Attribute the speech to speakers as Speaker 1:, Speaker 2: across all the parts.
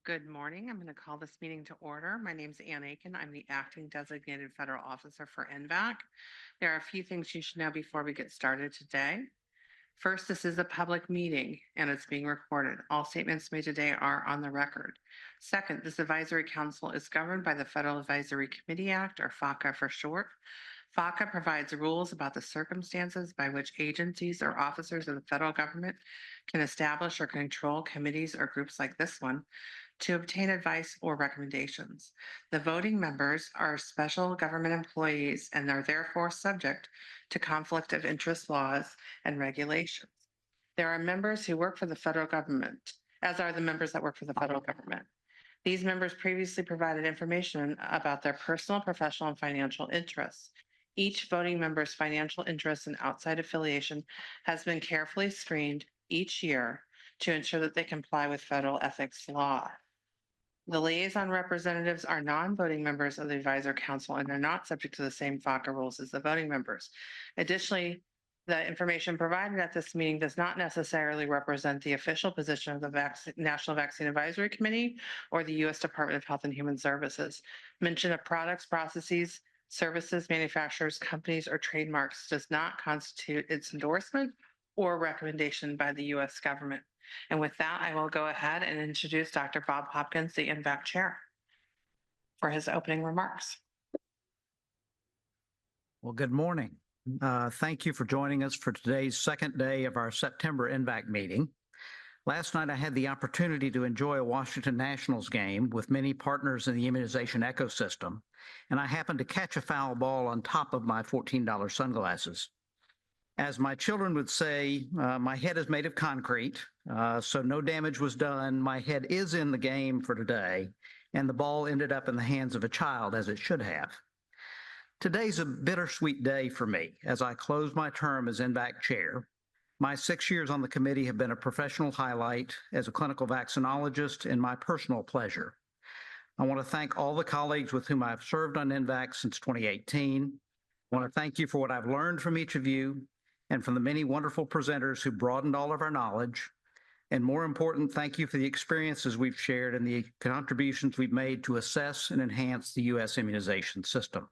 Speaker 1: Good morning. I'm going to call this meeting to order. My name is Ann Aiken. I'm the acting designated federal officer for NVAC. There are a few things you should know before we get started today. First, this is a public meeting and it's being recorded. All statements made today are on the record. Second, this advisory council is governed by the Federal Advisory Committee Act, or FACA for short. FACA provides rules about the circumstances by which agencies or officers of the federal government can establish or control committees or groups like this one to obtain advice or recommendations. The voting members are special government employees and are therefore subject to conflict of interest laws and regulations. There are members who work for the federal government, as are the members that work for the federal government. These members previously provided information about their personal, professional, and financial interests. Each voting member's financial interests and outside affiliation has been carefully screened each year to ensure that they comply with federal ethics law. The liaison representatives are non-voting members of the advisor council and are not subject to the same FACA rules as the voting members. Additionally, the information provided at this meeting does not necessarily represent the official position of the National Vaccine Advisory Committee or the U.S. Department of Health and Human Services. Mention of products, processes, services, manufacturers, companies, or trademarks does not constitute its endorsement or recommendation by the U.S. government. And with that, I will go ahead and introduce Dr. Bob Hopkins, the NVAC chair, for his opening remarks.
Speaker 2: Well, good morning. Thank you for joining us for today's second day of our September NVAC meeting. Last night, I had the opportunity to enjoy a Washington Nationals game with many partners in the immunization ecosystem, and I happened to catch a foul ball on top of my $14 sunglasses. As my children would say, my head is made of concrete, so no damage was done. My head is in the game for today, and the ball ended up in the hands of a child, as it should have. Today's a bittersweet day for me as I close my term as NVAC chair. My 6 years on the committee have been a professional highlight as a clinical vaccinologist and my personal pleasure. I want to thank all the colleagues with whom I've served on NVAC since 2018. I want to thank you for what I've learned from each of you and from the many wonderful presenters who broadened all of our knowledge. And more important, thank you for the experiences we've shared and the contributions we've made to assess and enhance the U.S. immunization system.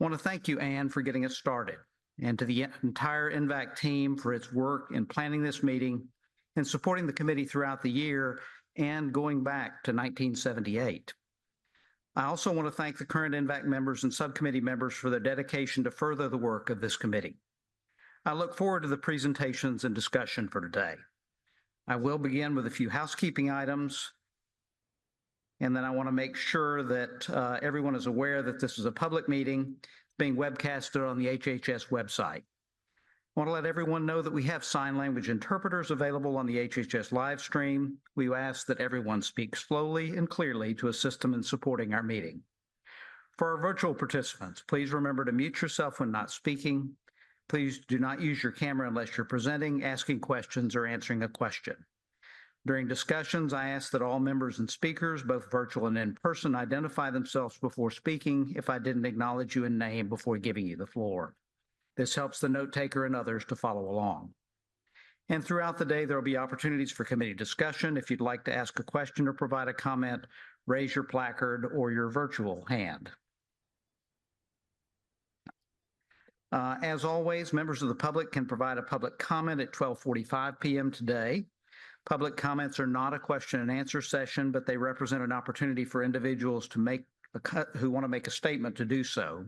Speaker 2: I want to thank you, Ann, for getting us started, and to the entire NVAC team for its work in planning this meeting and supporting the committee throughout the year and going back to 1978. I also want to thank the current NVAC members and subcommittee members for their dedication to further the work of this committee. I look forward to the presentations and discussion for today. I will begin with a few housekeeping items, and then I want to make sure that everyone is aware that this is a public meeting being webcasted on the HHS website. I want to let everyone know that we have sign language interpreters available on the HHS live stream. We ask that everyone speak slowly and clearly to assist them in supporting our meeting. For our virtual participants, please remember to mute yourself when not speaking. Please do not use your camera unless you're presenting, asking questions, or answering a question. During discussions, I ask that all members and speakers, both virtual and in person, identify themselves before speaking if I didn't acknowledge you in name before giving you the floor. This helps the note taker and others to follow along. And throughout the day, there will be opportunities for committee discussion. If you'd like to ask a question or provide a comment, raise your placard or your virtual hand. As always, members of the public can provide a public comment at 12:45 p.m. today. Public comments are not a question and answer session, but they represent an opportunity for individuals to who want to make a statement to do so.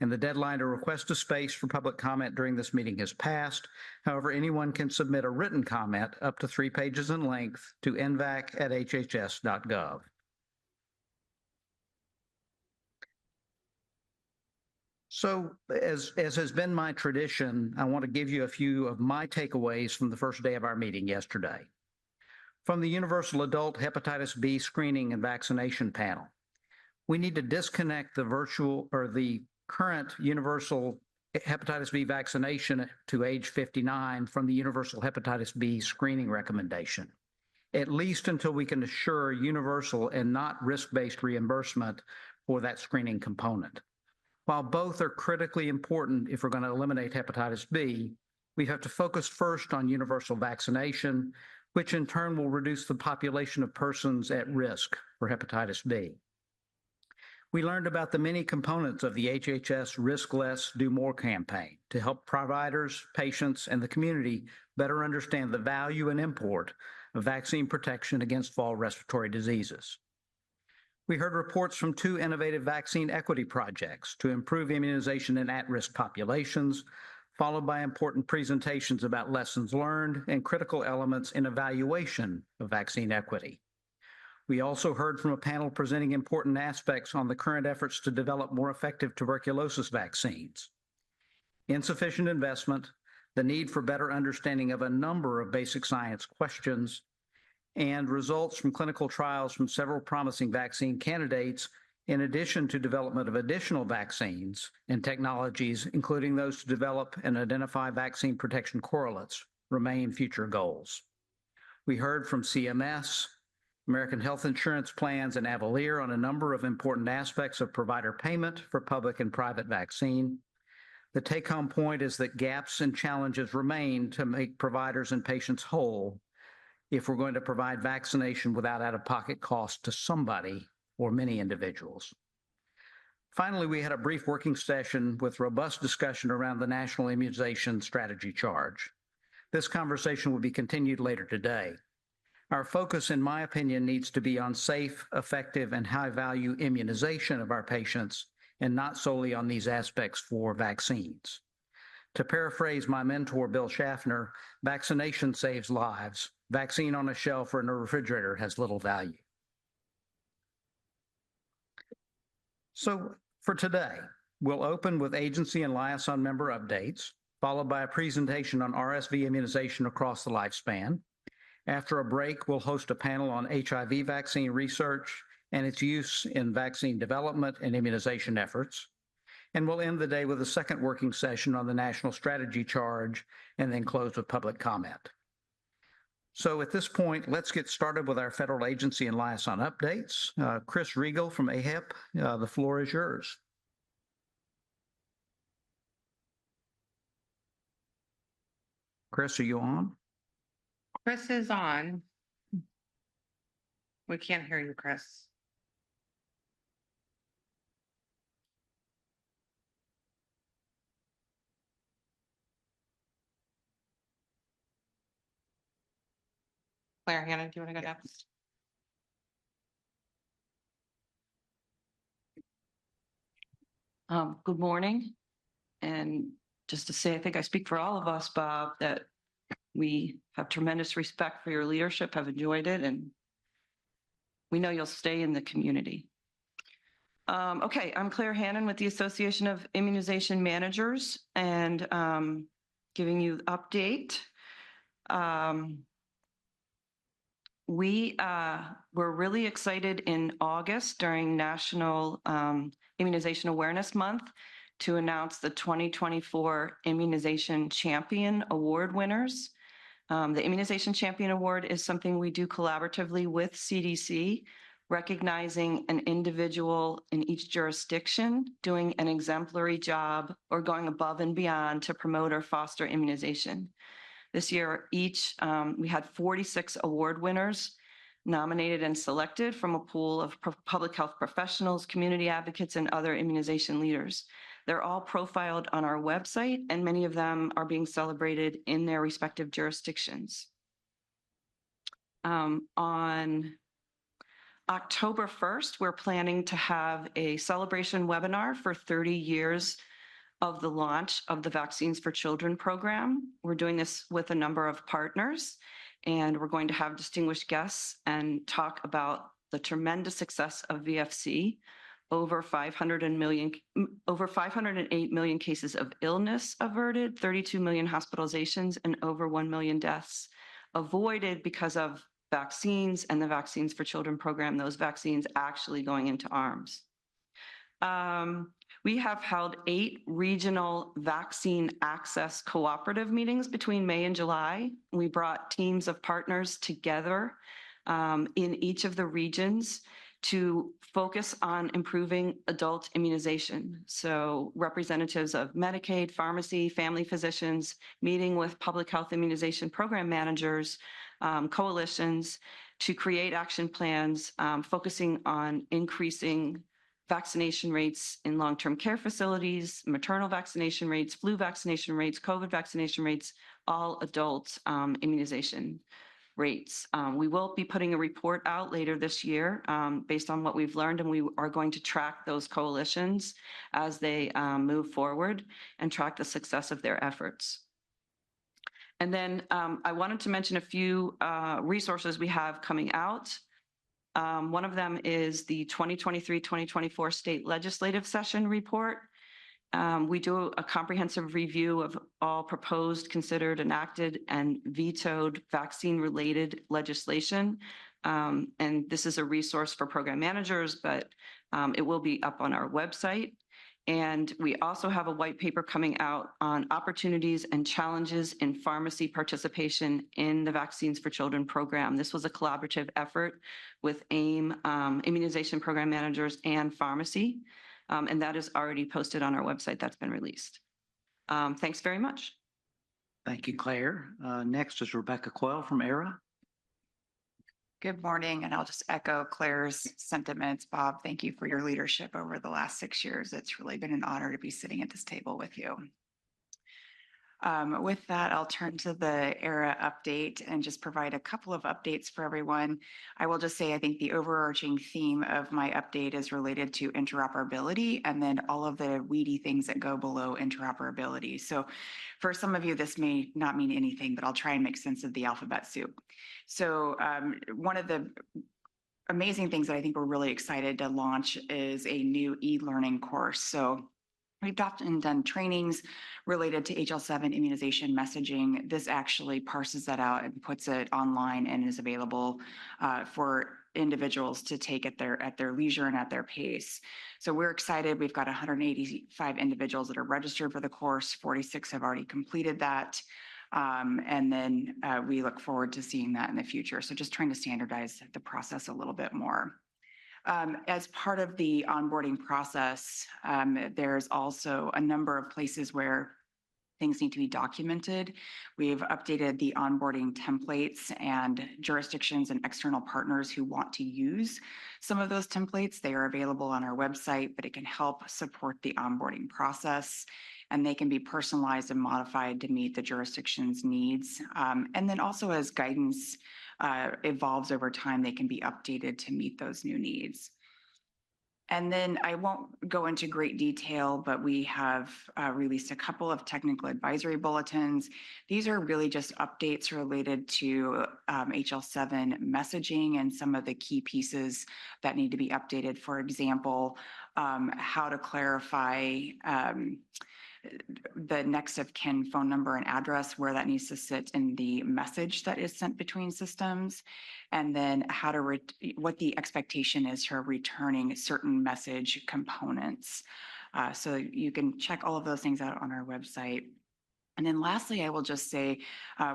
Speaker 2: And the deadline to request a space for public comment during this meeting has passed. However, anyone can submit a written comment up to 3 pages in length to nvac@HHS.gov. So as has been my tradition, I want to give you a few of my takeaways from the first day of our meeting yesterday. From the Universal Adult Hepatitis B Screening and Vaccination Panel, we need to disconnect the current universal hepatitis B vaccination to age 59 from the universal hepatitis B screening recommendation, at least until we can assure universal and not risk-based reimbursement for that screening component. While both are critically important if we're going to eliminate hepatitis B, we have to focus first on universal vaccination which in turn will reduce the population of persons at risk for hepatitis B. We learned about the many components of the HHS Risk Less, Do More campaign to help providers, patients, and the community better understand the value and import of vaccine protection against fall respiratory diseases. We heard reports from 2 innovative vaccine equity projects to improve immunization in at-risk populations, followed by important presentations about lessons learned and critical elements in evaluation of vaccine equity. We also heard from a panel presenting important aspects on the current efforts to develop more effective tuberculosis vaccines. Insufficient investment, the need for better understanding of a number of basic science questions, and results from clinical trials from several promising vaccine candidates, in addition to development of additional vaccines and technologies, including those to develop and identify vaccine protection correlates, remain future goals. We heard from CMS, American Health Insurance Plans, and Avalier on a number of important aspects of provider payment for public and private vaccine. The take-home point is that gaps and challenges remain to make providers and patients whole if we're going to provide vaccination without out-of-pocket cost to somebody or many individuals. Finally, we had a brief working session with robust discussion around the National Immunization Strategy Charge. This conversation will be continued later today. Our focus, in my opinion, needs to be on safe, effective, and high-value immunization of our patients, and not solely on these aspects for vaccines. To paraphrase my mentor, Bill Schaffner, vaccination saves lives. Vaccine on a shelf or in a refrigerator has little value. So for today, we'll open with agency and liaison member updates, followed by a presentation on RSV immunization across the lifespan. After a break, we'll host a panel on HIV vaccine research and its use in vaccine development and immunization efforts. And we'll end the day with a second working session on the National Strategy Charge and then close with public comment. So at this point, let's get started with our federal agency and liaison updates. Chris Riegel from AHIP, the floor is yours. Chris, are you on?
Speaker 1: Chris is on. We can't hear you, Chris. Claire, Hannah, do you want to go next?
Speaker 3: Good morning. And just to say, I think I speak for all of us, Bob, that we have tremendous respect for your leadership, have enjoyed it, and we know you'll stay in the community. Okay, I'm Claire Hannon with the Association of Immunization Managers, and giving you an update. We were really excited in August during National Immunization Awareness Month to announce the 2024 Immunization Champion Award winners. The Immunization Champion Award is something we do collaboratively with CDC, recognizing an individual in each jurisdiction doing an exemplary job or going above and beyond to promote or foster immunization. This year, we had 46 award winners nominated and selected from a pool of public health professionals, community advocates, and other immunization leaders. They're all profiled on our website, and many of them are being celebrated in their respective jurisdictions. On October 1st, we're planning to have a celebration webinar for 30 years of the launch of the Vaccines for Children program. We're doing this with a number of partners, and we're going to have distinguished guests and talk about the tremendous success of VFC, over 508 million cases of illness averted, 32 million hospitalizations, and over 1 million deaths avoided because of vaccines and the Vaccines for Children program, those vaccines actually going into arms. We have held 8 regional vaccine access cooperative meetings between May and July. We brought teams of partners together in each of the regions to focus on improving adult immunization. So representatives of Medicaid, pharmacy, family physicians, meeting with public health immunization program managers coalitions to create action plans focusing on increasing vaccination rates in long-term care facilities, maternal vaccination rates, flu vaccination rates, COVID vaccination rates, all adult immunization rates. We will be putting a report out later this year based on what we've learned, and we are going to track those coalitions as they move forward and track the success of their efforts. And then I wanted to mention a few resources we have coming out. One of them is the 2023-2024 state legislative session report. We do a comprehensive review of all proposed, considered, enacted, and vetoed vaccine-related legislation. And this is a resource for program managers, but it will be up on our website. And we also have a white paper coming out on opportunities and challenges in pharmacy participation in the Vaccines for Children program. This was a collaborative effort with AIM, immunization program managers, and pharmacy. And that is already posted on our website. That's been released. Thanks very much.
Speaker 2: Thank you, Claire. Next is Rebecca Coyle from ERA.
Speaker 4: Good morning, and I'll just echo Claire's sentiments. Bob, thank you for your leadership over the last 6 years. It's really been an honor to be sitting at this table with you. With that, I'll turn to the ERA update and just provide a couple of updates for everyone. I will just say I think the overarching theme of my update is related to interoperability and then all of the weedy things that go below interoperability. So for some of you, this may not mean anything, but I'll try and make sense of the alphabet soup. So one of the amazing things that I think we're really excited to launch is a new e-learning course. So we've often done trainings related to HL7 immunization messaging. This actually parses that out and puts it online and is available for individuals to take at their leisure and at their pace. So we're excited. We've got 185 individuals that are registered for the course. 46 have already completed that. And then we look forward to seeing that in the future. So just trying to standardize the process a little bit more. As part of the onboarding process, there's also a number of places where things need to be documented. We've updated the onboarding templates, and jurisdictions and external partners who want to use some of those templates, they are available on our website, but it can help support the onboarding process, and they can be personalized and modified to meet the jurisdiction's needs. And then also as guidance evolves over time, they can be updated to meet those new needs. And then I won't go into great detail, but we have released a couple of technical advisory bulletins. These are really just updates related to HL7 messaging and some of the key pieces that need to be updated. For example, how to clarify the next of kin phone number and address, where that needs to sit in the message that is sent between systems, and then how to what the expectation is for returning certain message components. So you can check all of those things out on our website. And then lastly, I will just say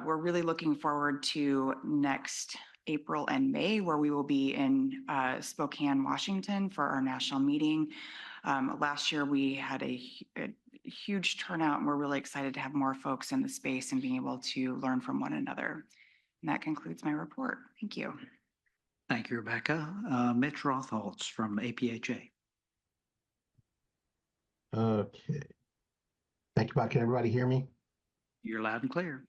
Speaker 4: we're really looking forward to next April and May, where we will be in Spokane, Washington for our national meeting. Last year, we had a huge turnout, and we're really excited to have more folks in the space and being able to learn from one another. And that concludes my report. Thank you.
Speaker 2: Thank you, Rebecca. Mitch Rotholtz from APHA.
Speaker 5: Okay. Thank you, Bob. Can everybody hear me?
Speaker 2: You're loud and clear.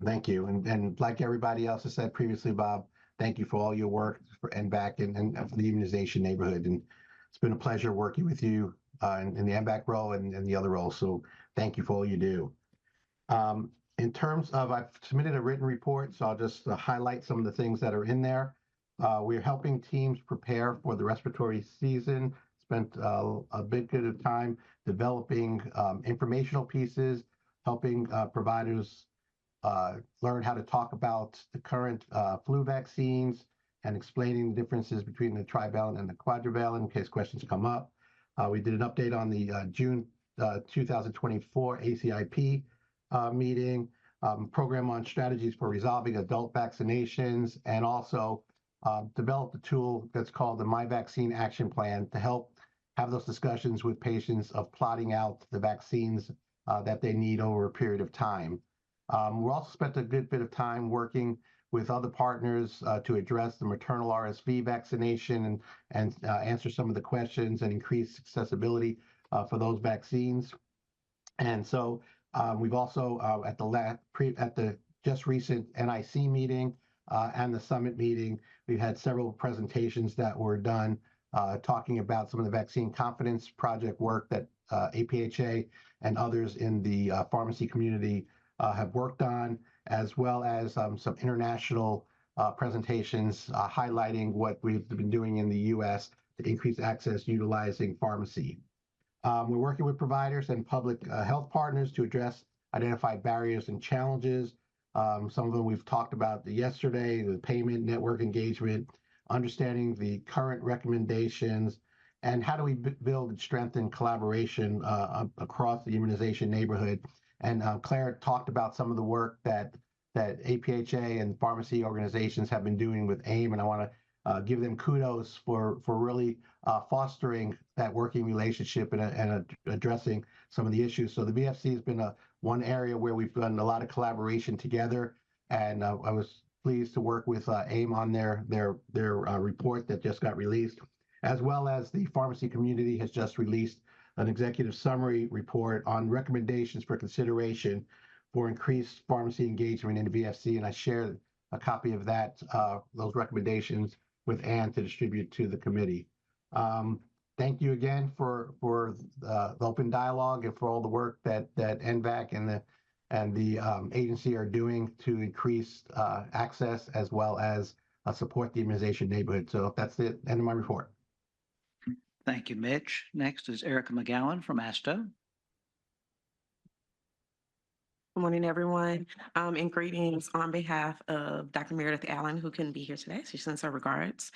Speaker 5: Thank you. And like everybody else has said previously, Bob, thank you for all your work for NVAC and for the immunization neighborhood. And it's been a pleasure working with you in the NVAC role and the other roles. So thank you for all you do. In terms of, I've submitted a written report, so I'll just highlight some of the things that are in there. We're helping teams prepare for the respiratory season. Spent a big bit of time developing informational pieces, helping providers learn how to talk about the current flu vaccines and explaining the differences between the trivalent and the quadrivalent in case questions come up. We did an update on the June 2024 ACIP meeting, program on strategies for resolving adult vaccinations, and also developed a tool that's called the My Vaccine Action Plan to help have those discussions with patients of plotting out the vaccines that they need over a period of time. We also spent a good bit of time working with other partners to address the maternal RSV vaccination and answer some of the questions and increase accessibility for those vaccines. And so we've also at the just recent NIC meeting and the summit meeting, we've had several presentations that were done talking about some of the vaccine confidence project work that APHA and others in the pharmacy community have worked on, as well as some international presentations highlighting what we've been doing in the U.S. to increase access utilizing pharmacy. We're working with providers and public health partners to address identified barriers and challenges. Some of them we've talked about yesterday, the payment, network engagement, understanding the current recommendations, and how do we build and strengthen collaboration across the immunization neighborhood. And Claire talked about some of the work that APHA and pharmacy organizations have been doing with AIM, and I want to give them kudos for really fostering that working relationship and addressing some of the issues. So the VFC has been one area where we've done a lot of collaboration together, and I was pleased to work with AIM on their report that just got released, as well as the pharmacy community has just released an executive summary report on recommendations for consideration for increased pharmacy engagement in the VFC, and I shared a copy of that, those recommendations with Ann to distribute to the committee. Thank you again for the open dialogue and for all the work that NVAC and the agency are doing to increase access as well as support the immunization neighborhood. So that's the end of my report.
Speaker 2: Thank you, Mitch. Next is Erica McGowan from ASTO.
Speaker 6: Good morning, everyone, and greetings on behalf of Dr. Meredith Allen, who couldn't be here today. She sends her regards.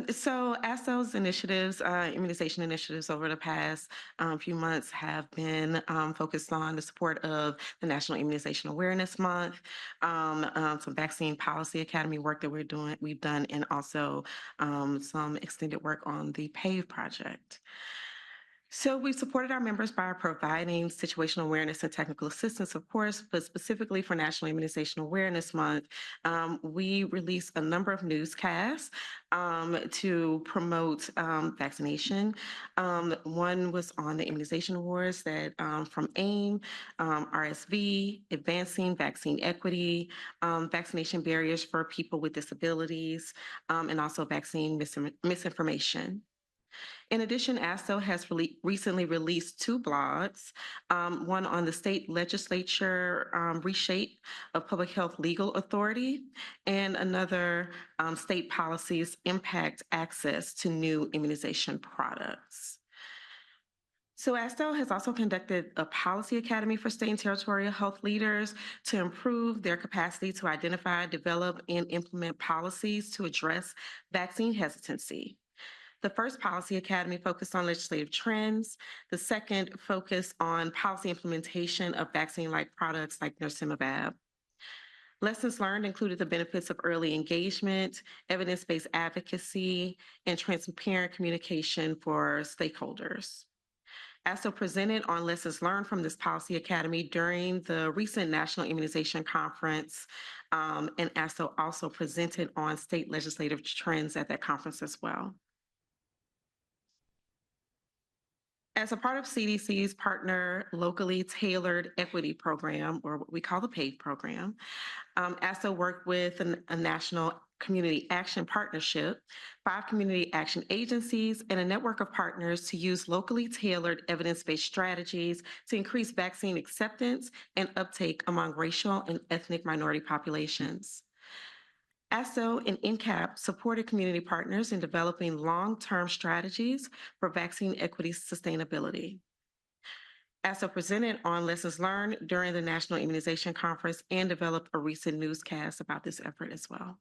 Speaker 6: So ASTO's initiatives, immunization initiatives over the past few months have been focused on the support of the National Immunization Awareness Month, some Vaccine Policy Academy work that we've done, and also some extended work on the PAVE project. So we supported our members by providing situational awareness and technical assistance, of course, but specifically for National Immunization Awareness Month, we released a number of newscasts to promote vaccination. One was on the immunization awards that from AIM, RSV, advancing vaccine equity, vaccination barriers for people with disabilities, and also vaccine misinformation. In addition, ASTO has recently released two blogs, one on the state legislature reshape of public health legal authority, and another state policies impact access to new immunization products. So ASTO has also conducted a policy academy for state and territorial health leaders to improve their capacity to identify, develop, and implement policies to address vaccine hesitancy. The first policy academy focused on legislative trends. The second focused on policy implementation of vaccine-like products like Nirsevimab. Lessons learned included the benefits of early engagement, evidence-based advocacy, and transparent communication for stakeholders. ASTO presented on lessons learned from this policy academy during the recent National Immunization Conference, and ASTO also presented on state legislative trends at that conference as well. As a part of CDC's partner locally tailored equity program, or what we call the PAVE program, ASTO worked with a national community action partnership, 5 community action agencies, and a network of partners to use locally tailored evidence-based strategies to increase vaccine acceptance and uptake among racial and ethnic minority populations. ASTO and NCAP supported community partners in developing long-term strategies for vaccine equity sustainability. ASTO presented on lessons learned during the National Immunization Conference and developed a recent newscast about this effort as well.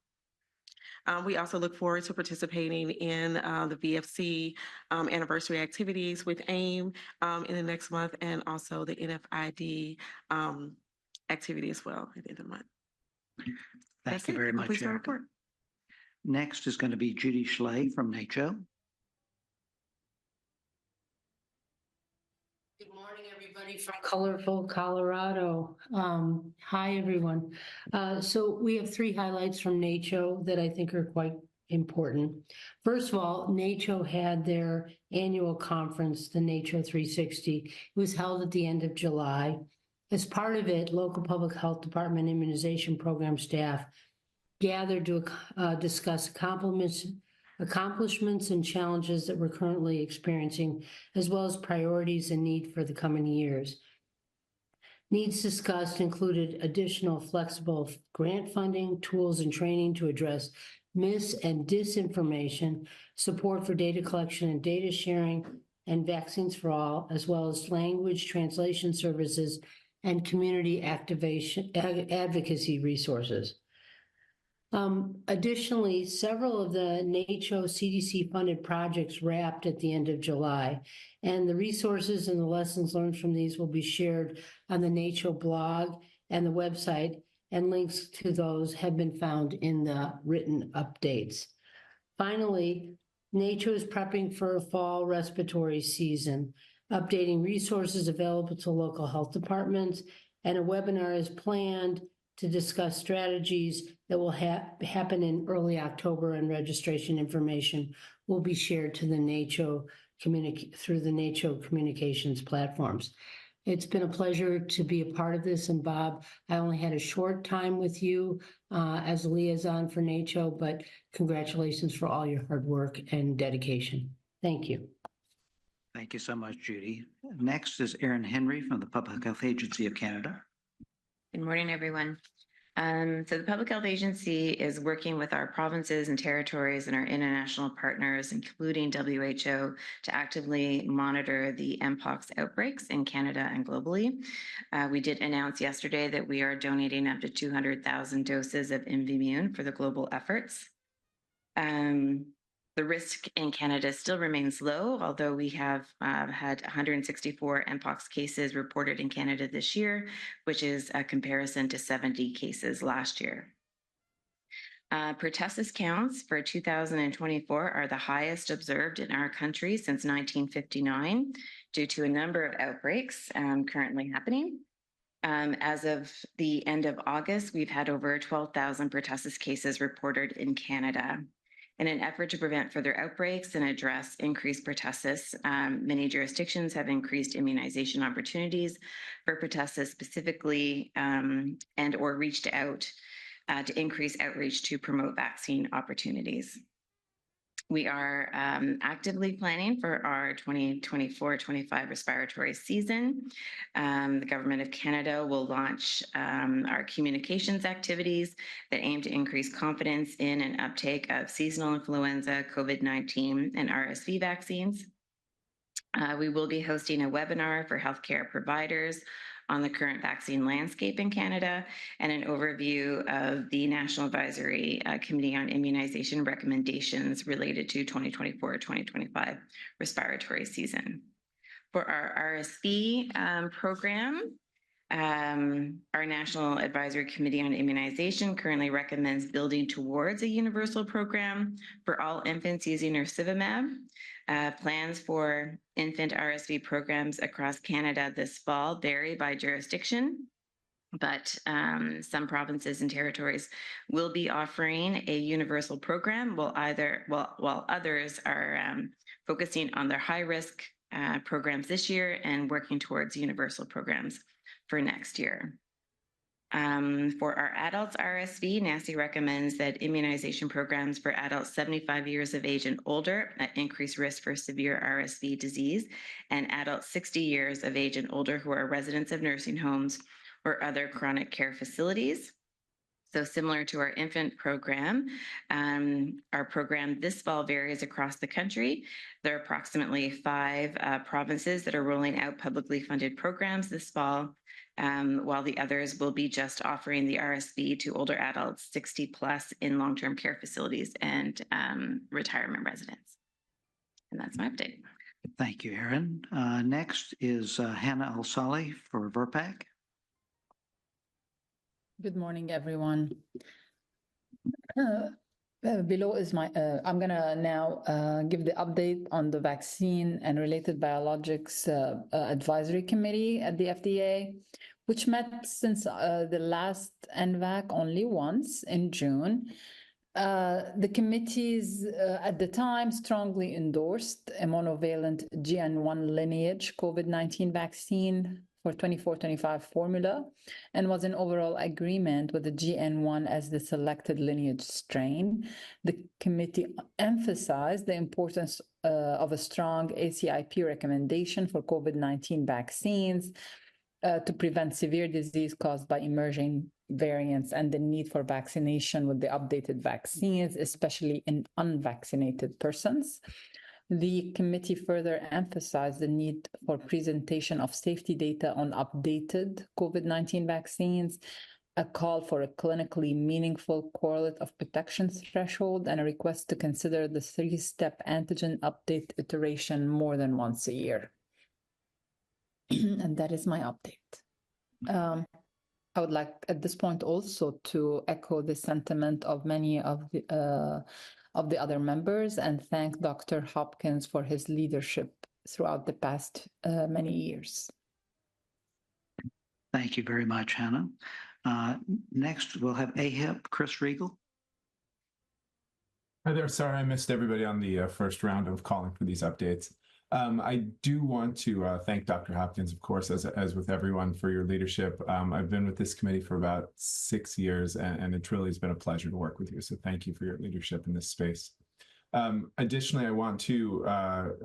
Speaker 6: We also look forward to participating in the VFC anniversary activities with AIM in the next month, and also the NFID activity as well at the end of the month.
Speaker 2: Thank you very much, Erica. Next is going to be Judy Schley from NACHO.
Speaker 7: Good morning, everybody. Connie from colorful Colorado. Hi, everyone. So we have three highlights from NACCHO that I think are quite important. First of all, NACCHO had their annual conference, the NACCHO 360. It was held at the end of July. As part of it, local public health department immunization program staff gathered to discuss accomplishments and challenges that we're currently experiencing, as well as priorities and need for the coming years. Needs discussed included additional flexible grant funding, tools and training to address mis- and disinformation, support for data collection and data sharing, and vaccines for all, as well as language translation services and community activation advocacy resources. Additionally, several of the NACCHO CDC funded projects wrapped at the end of July, and the resources and the lessons learned from these will be shared on the NACCHO blog and the website, and links to those have been found in the written updates. Finally, NACCHO is prepping for a fall respiratory season, updating resources available to local health departments, and a webinar is planned to discuss strategies that will happen in early October, and registration information will be shared to the NACCHO through the NACCHO communications platforms. It's been a pleasure to be a part of this, and Bob, I only had a short time with you as a liaison for NACCHO, but congratulations for all your hard work and dedication. Thank you.
Speaker 2: Thank you so much, Judy. Next is Erin Henry from the Public Health Agency of Canada.
Speaker 8: Good morning, everyone. So the Public Health Agency is working with our provinces and territories and our international partners, including WHO, to actively monitor the Mpox outbreaks in Canada and globally. We did announce yesterday that we are donating up to 200,000 doses of Imvamune for the global efforts. The risk in Canada still remains low, although we have had 164 Mpox cases reported in Canada this year, which is a comparison to 70 cases last year. Pertussis counts for 2024 are the highest observed in our country since 1959 due to a number of outbreaks currently happening. As of the end of August, we've had over 12,000 pertussis cases reported in Canada. In an effort to prevent further outbreaks and address increased pertussis, many jurisdictions have increased immunization opportunities for pertussis specifically and or reached out to increase outreach to promote vaccine opportunities. We are actively planning for our 2024-25 respiratory season. The Government of Canada will launch our communications activities that aim to increase confidence in and uptake of seasonal influenza, COVID-19, and RSV vaccines. We will be hosting a webinar for healthcare providers on the current vaccine landscape in Canada, and an overview of the National Advisory Committee on Immunization recommendations related to 2024-2025 respiratory season. For our RSV program, our National Advisory Committee on Immunization currently recommends building towards a universal program for all infants using Nirsevimab. Plans for infant RSV programs across Canada this fall vary by jurisdiction, but some provinces and territories will be offering a universal program, while others are focusing on their high-risk programs this year and working towards universal programs for next year. For our adults RSV, NACI recommends that immunization programs for adults 75 years of age and older at increased risk for severe RSV disease, and adults 60 years of age and older who are residents of nursing homes or other chronic care facilities. So similar to our infant program, our program this fall varies across the country. There are approximately 5 provinces that are rolling out publicly funded programs this fall, while the others will be just offering the RSV to older adults 60 plus in long-term care facilities and retirement residents. And that's my update.
Speaker 2: Thank you, Erin. Next is Hannah Al-Saleh for VRPAC.
Speaker 9: Good morning, everyone. Below is I'm going to now give the update on the vaccine and related biologics advisory committee at the FDA, which met since the last NVAC only once in June. The committees at the time strongly endorsed a monovalent GN1 lineage COVID-19 vaccine for 24-25 formula and was in overall agreement with the GN1 as the selected lineage strain. The committee emphasized the importance of a strong ACIP recommendation for COVID-19 vaccines to prevent severe disease caused by emerging variants and the need for vaccination with the updated vaccines, especially in unvaccinated persons. The committee further emphasized the need for presentation of safety data on updated COVID-19 vaccines, a call for a clinically meaningful correlate of protection threshold, and a request to consider the three-step antigen update iteration more than once a year. And that is my update. I would like at this point also to echo the sentiment of many of the other members and thank Dr. Hopkins for his leadership throughout the past many years.
Speaker 2: Thank you very much, Hannah. Next, we'll have AHIP, Chris Riegel.
Speaker 10: Hi there. Sorry, I missed everybody on the first round of calling for these updates. I do want to thank Dr. Hopkins, of course, as with everyone, for your leadership. I've been with this committee for about 6 years, and it truly has been a pleasure to work with you. So thank you for your leadership in this space. Additionally, I want to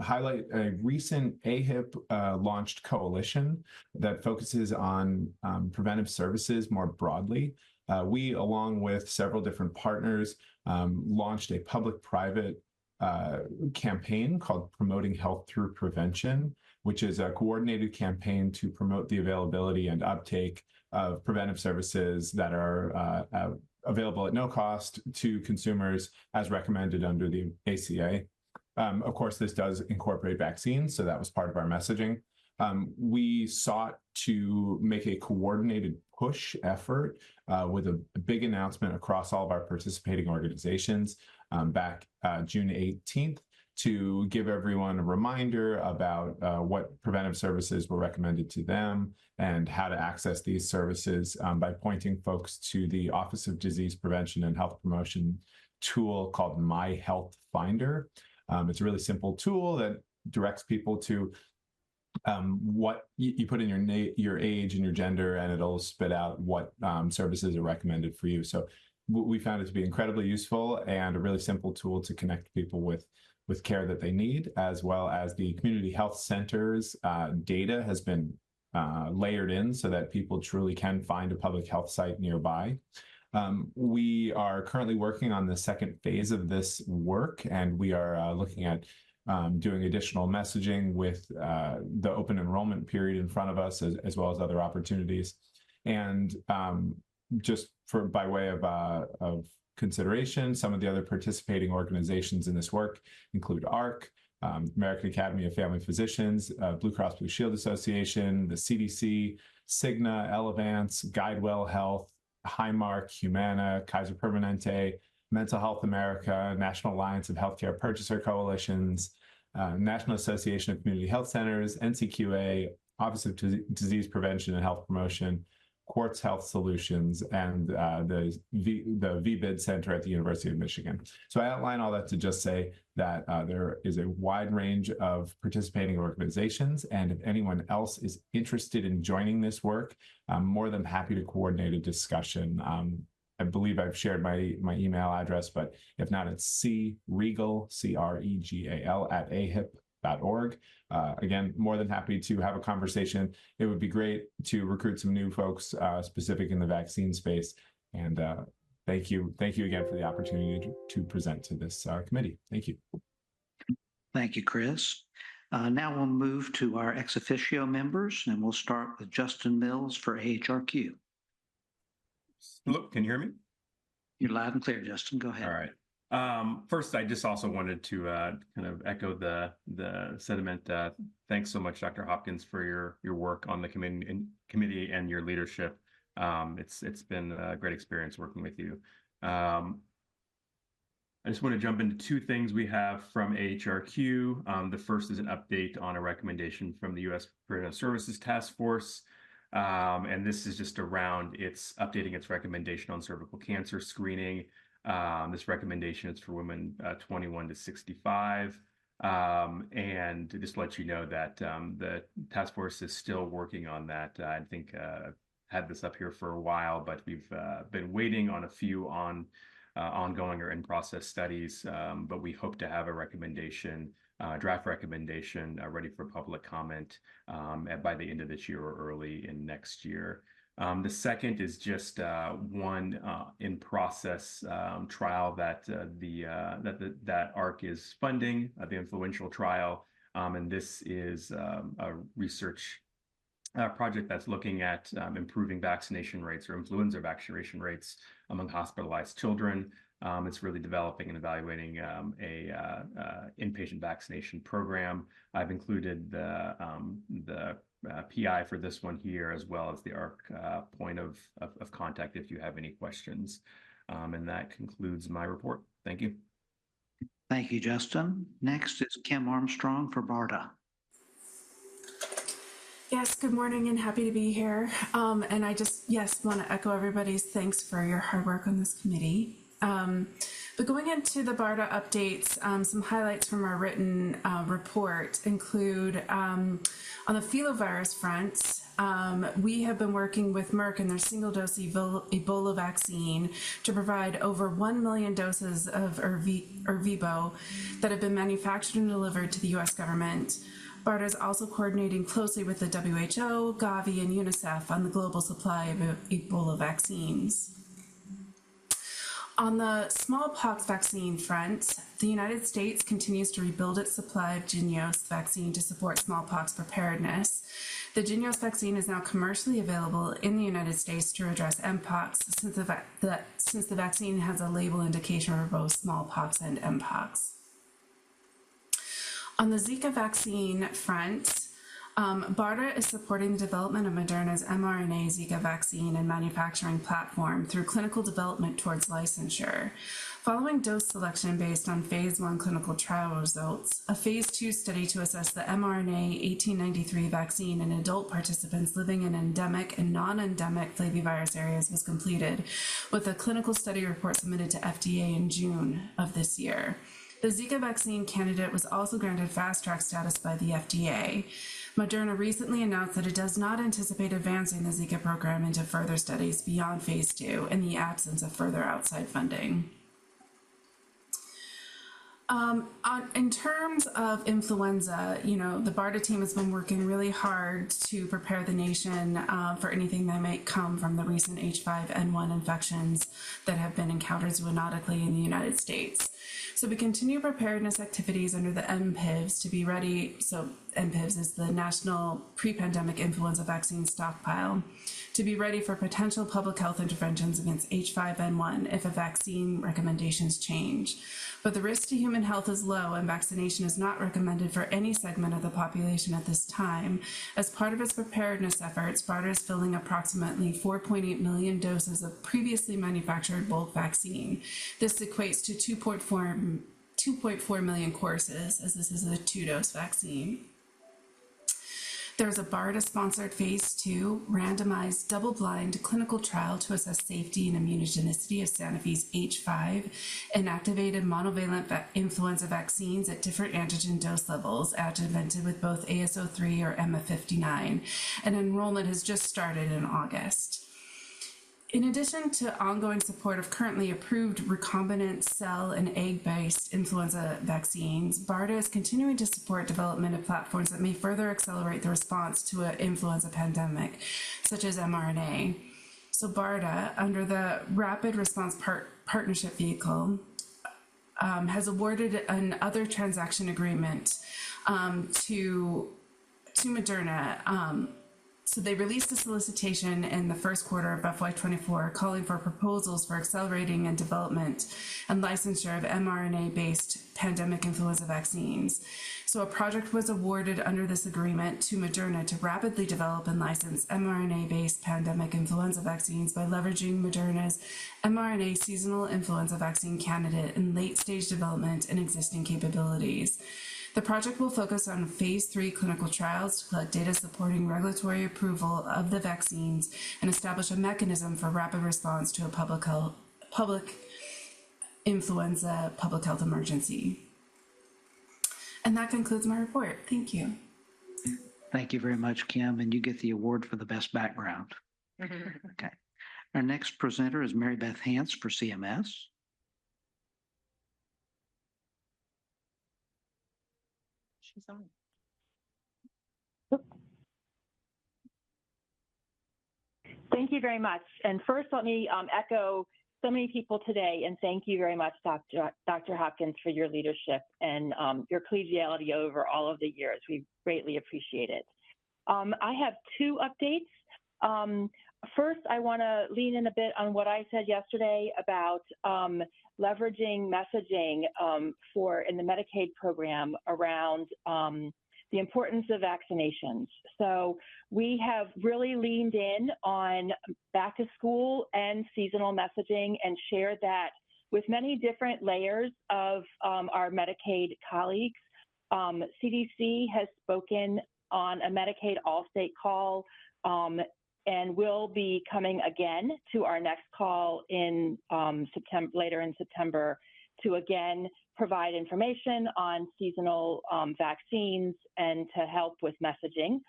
Speaker 10: highlight a recent AHIP launched coalition that focuses on preventive services more broadly. We, along with several different partners, launched a public-private campaign called Promoting Health Through Prevention, which is a coordinated campaign to promote the availability and uptake of preventive services that are available at no cost to consumers as recommended under the ACA. Of course, this does incorporate vaccines, so that was part of our messaging. We sought to make a coordinated push effort with a big announcement across all of our participating organizations back June 18th to give everyone a reminder about what preventive services were recommended to them and how to access these services by pointing folks to the Office of Disease Prevention and Health Promotion tool called My Health Finder. It's a really simple tool that directs people to what you put in your age and your gender, and it'll spit out what services are recommended for you. So we found it to be incredibly useful and a really simple tool to connect people with care that they need, as well as the community health centers data has been layered in so that people truly can find a public health site nearby. We are currently working on the second phase of this work, and we are looking at doing additional messaging with the open enrollment period in front of us, as well as other opportunities. And just by way of consideration, some of the other participating organizations in this work include ARC, American Academy of Family Physicians, Blue Cross Blue Shield Association, the CDC, Cigna, Elevance, GuideWell Health, Highmark, Humana, Kaiser Permanente, Mental Health America, National Alliance of Healthcare Purchaser Coalitions, National Association of Community Health Centers, NCQA, Office of Disease Prevention and Health Promotion, Quartz Health Solutions, and the VBID Center at the University of Michigan. So I outline all that to just say that there is a wide range of participating organizations, and if anyone else is interested in joining this work, I'm more than happy to coordinate a discussion. I believe I've shared my email address, but if not, it's cregal, C-R-E-G-A-L, @ahip.org. Again, more than happy to have a conversation. It would be great to recruit some new folks specific in the vaccine space. And thank you again for the opportunity to present to this committee. Thank you.
Speaker 2: Thank you, Chris. Now we'll move to our ex officio members, and we'll start with Justin Mills for AHRQ.
Speaker 11: Hello, can you hear me?
Speaker 2: You're loud and clear, Justin. Go ahead.
Speaker 11: All right. First, I just also wanted to kind of echo the sentiment. Thanks so much, Dr. Hopkins, for your work on the committee and your leadership. It's been a great experience working with you. I just want to jump into two things we have from AHRQ. The first is an update on a recommendation from the U.S. Preventive Services Task Force. And this is just around updating its recommendation on cervical cancer screening. This recommendation is for women 21 to 65. And just to let you know that the task force is still working on that. I think had this up here for a while, but we've been waiting on a few ongoing or in-process studies, but we hope to have a recommendation, draft recommendation ready for public comment by the end of this year or early in next year. The second is just one in-process trial that that ARC is funding, the influential trial, and this is a research project that's looking at improving vaccination rates or influenza vaccination rates among hospitalized children. It's really developing and evaluating a inpatient vaccination program. I've included the PI for this one here, as well as the ARC point of contact if you have any questions. And that concludes my report. Thank you.
Speaker 2: Thank you, Justin. Next is Kim Armstrong for BARDA.
Speaker 12: Yes, good morning and happy to be here. And I just, want to echo everybody's thanks for your hard work on this committee. But going into the BARDA updates, some highlights from our written report include on the filovirus front, we have been working with Merck and their single-dose Ebola vaccine to provide over 1 million doses of Ervebo that have been manufactured and delivered to the U.S. government. BARDA is also coordinating closely with the WHO, Gavi, and UNICEF on the global supply of Ebola vaccines. On the smallpox vaccine front, the United States continues to rebuild its supply of Jynneos vaccine to support smallpox preparedness. The Jynneos vaccine is now commercially available in the United States to address Mpox, since the vaccine has a label indication for both smallpox and Mpox. On the Zika vaccine front, BARDA is supporting the development of Moderna's mRNA Zika vaccine and manufacturing platform through clinical development towards licensure. Following dose selection based on phase 1 clinical trial results, a phase 2 study to assess the mRNA 1893 vaccine in adult participants living in endemic and non-endemic flavivirus areas was completed, with a clinical study report submitted to FDA in June of this year. The Zika vaccine candidate was also granted fast-track status by the FDA. Moderna recently announced that it does not anticipate advancing the Zika program into further studies beyond phase 2 in the absence of further outside funding. In terms of influenza, the BARDA team has been working really hard to prepare the nation for anything that might come from the recent H5N1 infections that have been encountered zoonotically in the United States. So we continue preparedness activities under the NPIVs to be ready. So NPIVs is the National Pre-Pandemic Influenza Vaccine Stockpile, to be ready for potential public health interventions against H5N1 if a vaccine recommendations change. But the risk to human health is low, and vaccination is not recommended for any segment of the population at this time. As part of its preparedness efforts, BARDA is filling approximately 4.8 million doses of previously manufactured bulk vaccine. This equates to 2.4 million courses, as this is a 2-dose vaccine. There's a BARDA-sponsored phase 2 randomized double-blind clinical trial to assess safety and immunogenicity of Sanofi's H5 inactivated monovalent influenza vaccines at different antigen dose levels, adjuvanted with both AS03 or MF59, and enrollment has just started in August. In addition to ongoing support of currently approved recombinant cell and egg-based influenza vaccines, BARDA is continuing to support development of platforms that may further accelerate the response to an influenza pandemic, such as mRNA. So BARDA, under the Rapid Response Partnership Vehicle, has awarded an other transaction agreement to Moderna So they released a solicitation in the first quarter of FY24 calling for proposals for accelerating and development and licensure of mRNA-based pandemic influenza vaccines. So a project was awarded under this agreement to Moderna to rapidly develop and license mRNA-based pandemic influenza vaccines by leveraging Moderna's mRNA seasonal influenza vaccine candidate in late-stage development and existing capabilities. The project will focus on phase 3 clinical trials to collect data supporting regulatory approval of the vaccines and establish a mechanism for rapid response to a public influenza public health emergency. And that concludes my report. Thank you.
Speaker 2: Thank you very much, Kim, and you get the award for the best background. Okay. Our next presenter is Mary Beth Hance for CMS.
Speaker 1: She's on.
Speaker 13: Thank you very much. And first, let me echo so many people today and thank you very much, Dr. Hopkins, for your leadership and your collegiality over all of the years. We greatly appreciate it. I have two updates. First, I want to lean in a bit on what I said yesterday about leveraging messaging in the Medicaid program around the importance of vaccinations. So we have really leaned in on back to school and seasonal messaging and shared that with many different layers of our Medicaid colleagues. CDC has spoken on a Medicaid all-state call and will be coming again to our next call in later in September to again provide information on seasonal vaccines and to help with messaging.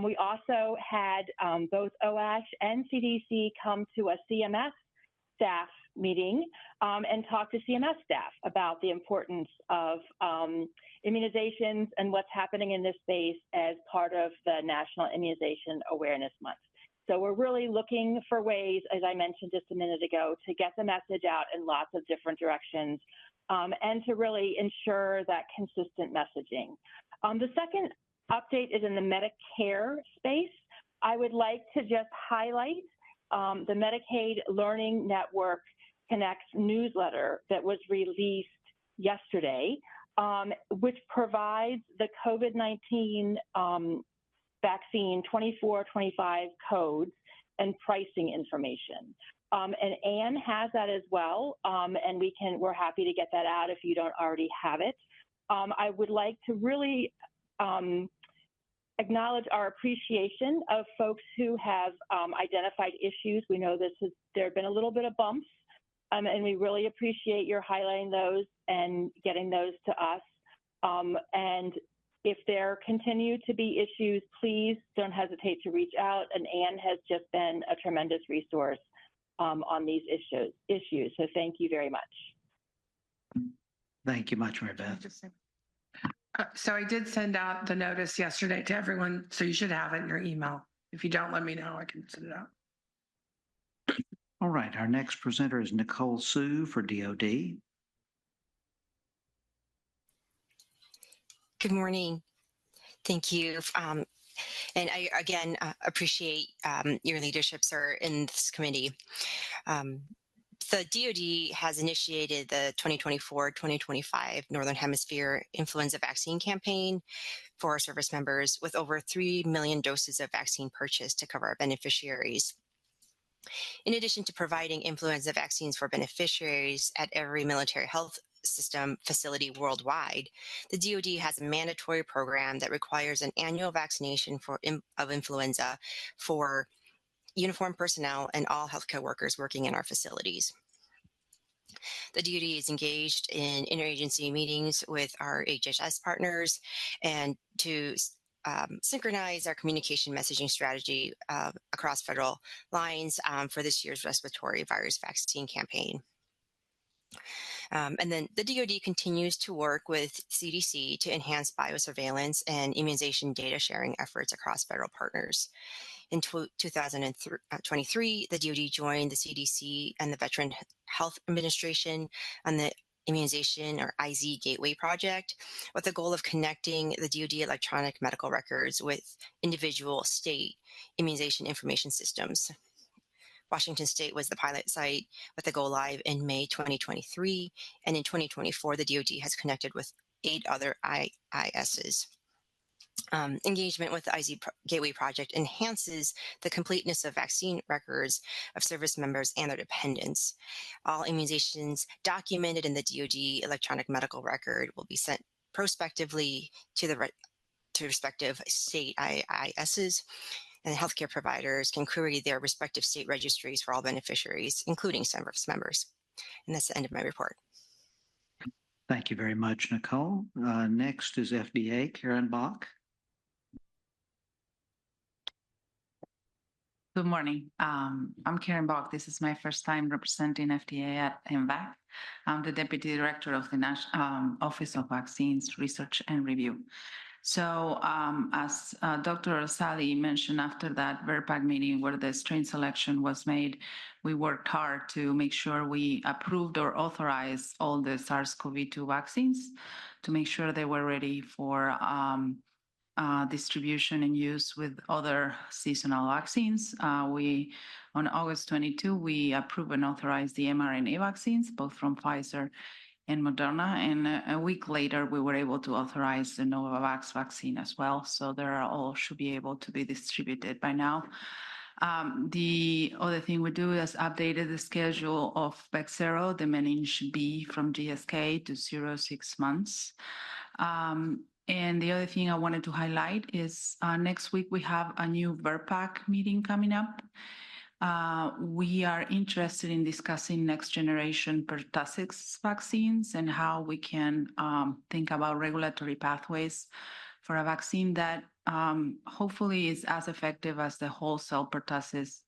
Speaker 13: We also had both OASH and CDC come to a CMS staff meeting and talk to CMS staff about the importance of immunizations and what's happening in this space as part of the National Immunization Awareness Month. So we're really looking for ways, as I mentioned just a minute ago, to get the message out in lots of different directions and to really ensure that consistent messaging. The second update is in the Medicare space. I would like to just highlight the Medicaid Learning Network Connects newsletter that was released yesterday, which provides the COVID-19 vaccine 2425 codes and pricing information. And Anne has that as well, and we're happy to get that out if you don't already have it. I would like to really acknowledge our appreciation of folks who have identified issues. We know there have been a little bit of bumps, and we really appreciate your highlighting those and getting those to us. And if there continue to be issues, please don't hesitate to reach out. And Anne has just been a tremendous resource on these issues. So thank you very much.
Speaker 2: Thank you much, Mary Beth.
Speaker 1: So I did send out the notice yesterday to everyone, so you should have it in your email. If you don't, let me know. I can send it out.
Speaker 2: All right. Our next presenter is Nicole Sue for DOD.
Speaker 14: Good morning. Thank you. And I, again, appreciate your leadership, sir, in this committee. The DoD has initiated the 2024-2025 Northern Hemisphere Influenza Vaccine Campaign for our service members with over 3 million doses of vaccine purchased to cover our beneficiaries. In addition to providing influenza vaccines for beneficiaries at every military health system facility worldwide, the DoD has a mandatory program that requires an annual vaccination of influenza for uniformed personnel and all healthcare workers working in our facilities. The DoD is engaged in interagency meetings with our HHS partners and to synchronize our communication messaging strategy across federal lines for this year's respiratory virus vaccine campaign. And then the DoD continues to work with CDC to enhance biosurveillance and immunization data sharing efforts across federal partners. In 2023, the DoD joined the CDC and the Veteran Health Administration on the Immunization or IZ Gateway project with the goal of connecting the DoD electronic medical records with individual state immunization information systems. Washington State was the pilot site with the go live in May 2023, and in 2024, the DoD has connected with 8 other IISs. Engagement with the IZ Gateway project enhances the completeness of vaccine records of service members and their dependents. All immunizations documented in the DoD electronic medical record will be sent prospectively to the respective state IISs, and healthcare providers can query their respective state registries for all beneficiaries, including service members. And that's the end of my report.
Speaker 2: Thank you very much, Nicole. Next is FDA, Karen Bach.
Speaker 15: Good morning. I'm Karen Bach. This is my first time representing FDA at NVAC. I'm the Deputy Director of the Office of Vaccines Research and Review. So as Dr. Sally mentioned, after that VRBPAC meeting where the strain selection was made, we worked hard to make sure we approved or authorized all the SARS-CoV-2 vaccines to make sure they were ready for distribution and use with other seasonal vaccines. On August 22, we approved and authorized the mRNA vaccines, both from Pfizer and Moderna. And a week later, we were able to authorize the Novavax vaccine as well. So they all should be able to be distributed by now. The other thing we do is updated the schedule of Bexsero, the meninge B from GSK to 0-6 months. And the other thing I wanted to highlight is next week we have a new VRBPAC meeting coming up. We are interested in discussing next generation pertussis vaccines and how we can think about regulatory pathways for a vaccine that hopefully is as effective as the whole cell pertussis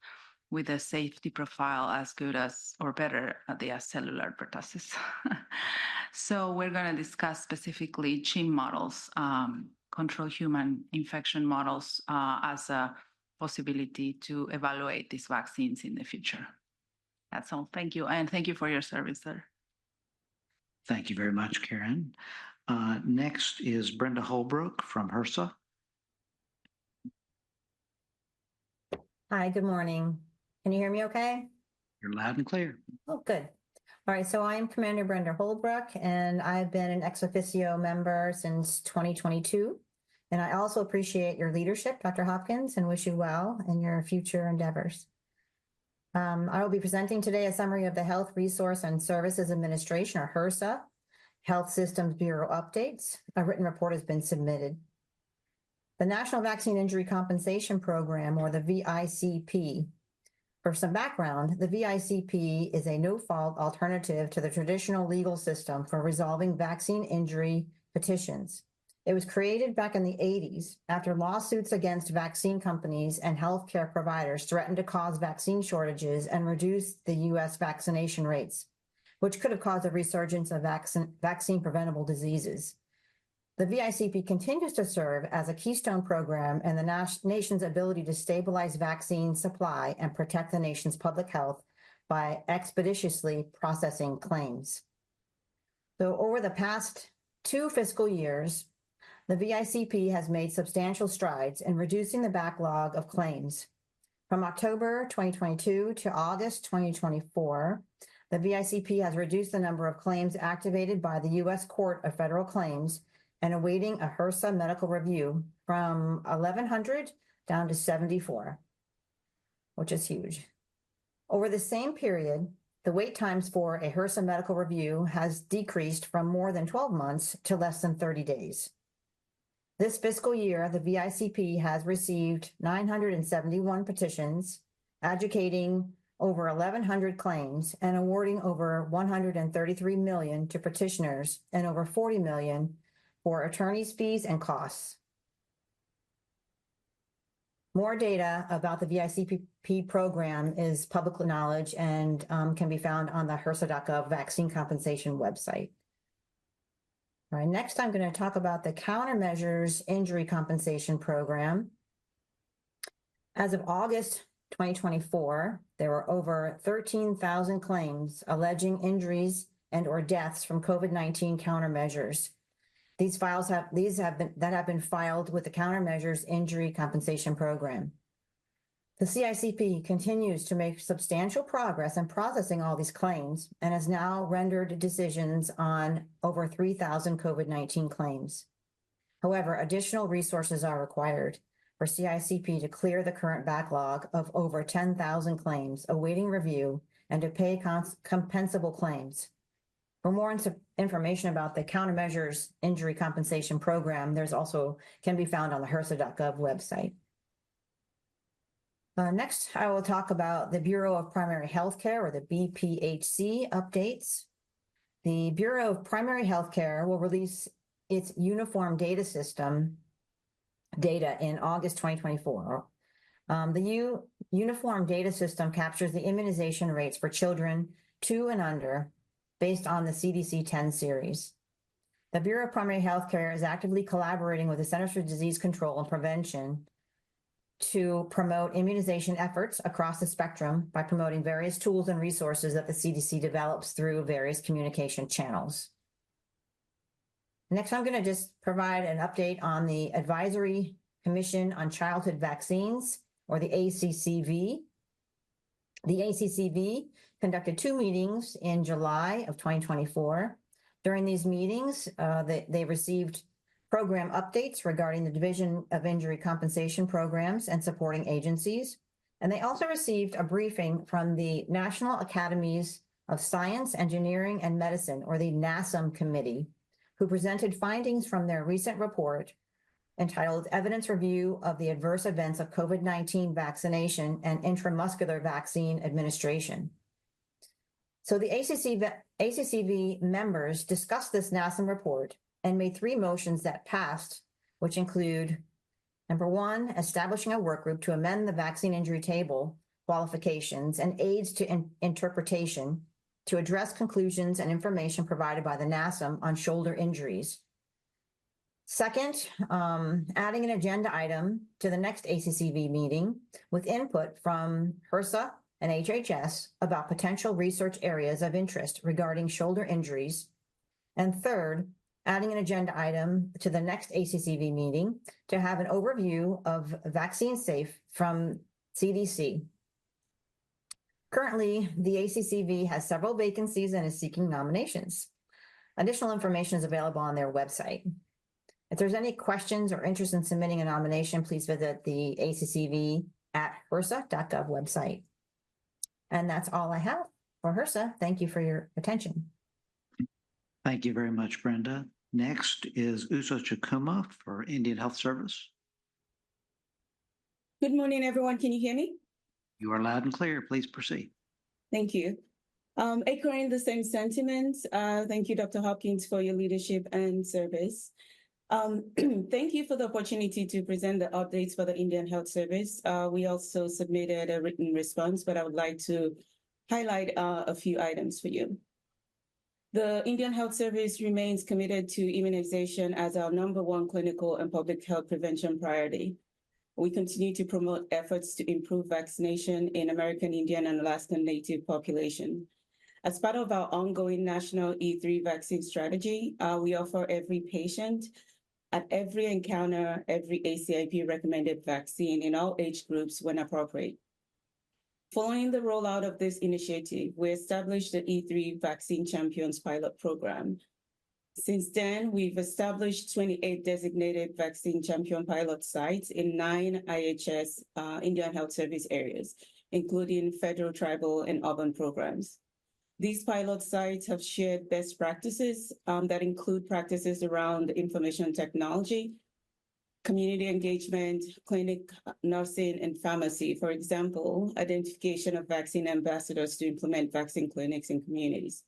Speaker 15: with a safety profile as good as or better at the cellular pertussis. So we're going to discuss specifically CHIM models, control human infection models as a possibility to evaluate these vaccines in the future. That's all. Thank you. And thank you for your service, sir.
Speaker 2: Thank you very much, Karen. Next is Brenda Holbrook from HRSA.
Speaker 16: Hi, good morning. Can you hear me okay?
Speaker 2: You're loud and clear.
Speaker 16: Oh, good. All right, so I'm Commander Brenda Holbrook, and I've been an ex officio member since 2022. And I also appreciate your leadership, Dr. Hopkins, and wish you well in your future endeavors. I will be presenting today a summary of the Health Resource and Services Administration, or HRSA, Health Systems Bureau updates. A written report has been submitted. The National Vaccine Injury Compensation Program, or the VICP. For some background, the VICP is a no-fault alternative to the traditional legal system for resolving vaccine injury petitions. It was created back in the 80s after lawsuits against vaccine companies and healthcare providers threatened to cause vaccine shortages and reduce the U.S. vaccination rates, which could have caused a resurgence of vaccine-preventable diseases. The VICP continues to serve as a keystone program in the nation's ability to stabilize vaccine supply and protect the nation's public health by expeditiously processing claims. So over the past 2 fiscal years, the VICP has made substantial strides in reducing the backlog of claims. From October 2022 to August 2024, the VICP has reduced the number of claims activated by the U.S. Court of Federal Claims and awaiting a HRSA medical review from 1,100 down to 74, which is huge. Over the same period, the wait times for a HRSA medical review has decreased from more than 12 months to less than 30 days. This fiscal year, the VICP has received 971 petitions, adjudicating over 1,100 claims and awarding over $133 million to petitioners and over $40 million for attorney's fees and costs. More data about the VICP program is public knowledge and can be found on the HRSA.gov vaccine compensation website. All right, next I'm going to talk about the Countermeasures Injury Compensation Program. As of August 2024, there were over 13,000 claims alleging injuries and or deaths from COVID-19 countermeasures. These have been filed with the Countermeasures Injury Compensation Program. The CICP continues to make substantial progress in processing all these claims and has now rendered decisions on over 3,000 COVID-19 claims. However, additional resources are required for CICP to clear the current backlog of over 10,000 claims awaiting review and to pay compensable claims. For more information about the Countermeasures Injury Compensation Program, can be found on the HHS.gov website. Next, I will talk about the Bureau of Primary Healthcare, or the BPHC, updates. The Bureau of Primary Healthcare will release its uniform data system data in August 2024. The uniform data system captures the immunization rates for children 2 and under based on the CDC 10 series. The Bureau of Primary Healthcare is actively collaborating with the Centers for Disease Control and Prevention to promote immunization efforts across the spectrum by promoting various tools and resources that the CDC develops through various communication channels. Next, I'm going to just provide an update on the Advisory Commission on Childhood Vaccines, or the ACCV. The ACCV conducted 2 meetings in July of 2024. During these meetings, they received program updates regarding the Division of Injury Compensation Programs and supporting agencies. And they also received a briefing from the National Academies of Science, Engineering, and Medicine, or the NASM Committee, who presented findings from their recent report entitled Evidence Review of the Adverse Events of COVID-19 Vaccination and Intramuscular Vaccine Administration. So the ACCV members discussed this NASM report and made 3 motions that passed, which include, number 1, establishing a work group to amend the vaccine injury table qualifications and aids to interpretation to address conclusions and information provided by the NASM on shoulder injuries. Second, adding an agenda item to the next ACCV meeting with input from HRSA and HHS about potential research areas of interest regarding shoulder injuries. And third, adding an agenda item to the next ACCV meeting to have an overview of vaccine safe from CDC. Currently, the ACCV has several vacancies and is seeking nominations. Additional information is available on their website. If there's any questions or interest in submitting a nomination, please visit the ACCV at HRSA.gov website. And that's all I have for HRSA. Thank you for your attention.
Speaker 2: Thank you very much, Brenda. Next is Uso Chikuma for Indian Health Service.
Speaker 17: Good morning, everyone. Can you hear me?
Speaker 2: You are loud and clear. Please proceed.
Speaker 17: Thank you. Echoing the same sentiments, thank you, Dr. Hopkins, for your leadership and service. Thank you for the opportunity to present the updates for the Indian Health Service. We also submitted a written response, but I would like to highlight a few items for you. The Indian Health Service remains committed to immunization as our #1 clinical and public health prevention priority. We continue to promote efforts to improve vaccination in American Indian and Alaskan Native population. As part of our ongoing national E3 vaccine strategy, we offer every patient at every encounter, every ACIP recommended vaccine in all age groups when appropriate. Following the rollout of this initiative, we established the E3 Vaccine Champions pilot program. Since then, we've established 28 designated vaccine champion pilot sites in 9 IHS Indian Health Service areas, including federal, tribal, and urban programs. These pilot sites have shared best practices that include practices around information technology, community engagement, clinic nursing, and pharmacy. For example, identification of vaccine ambassadors to implement vaccine clinics in communities,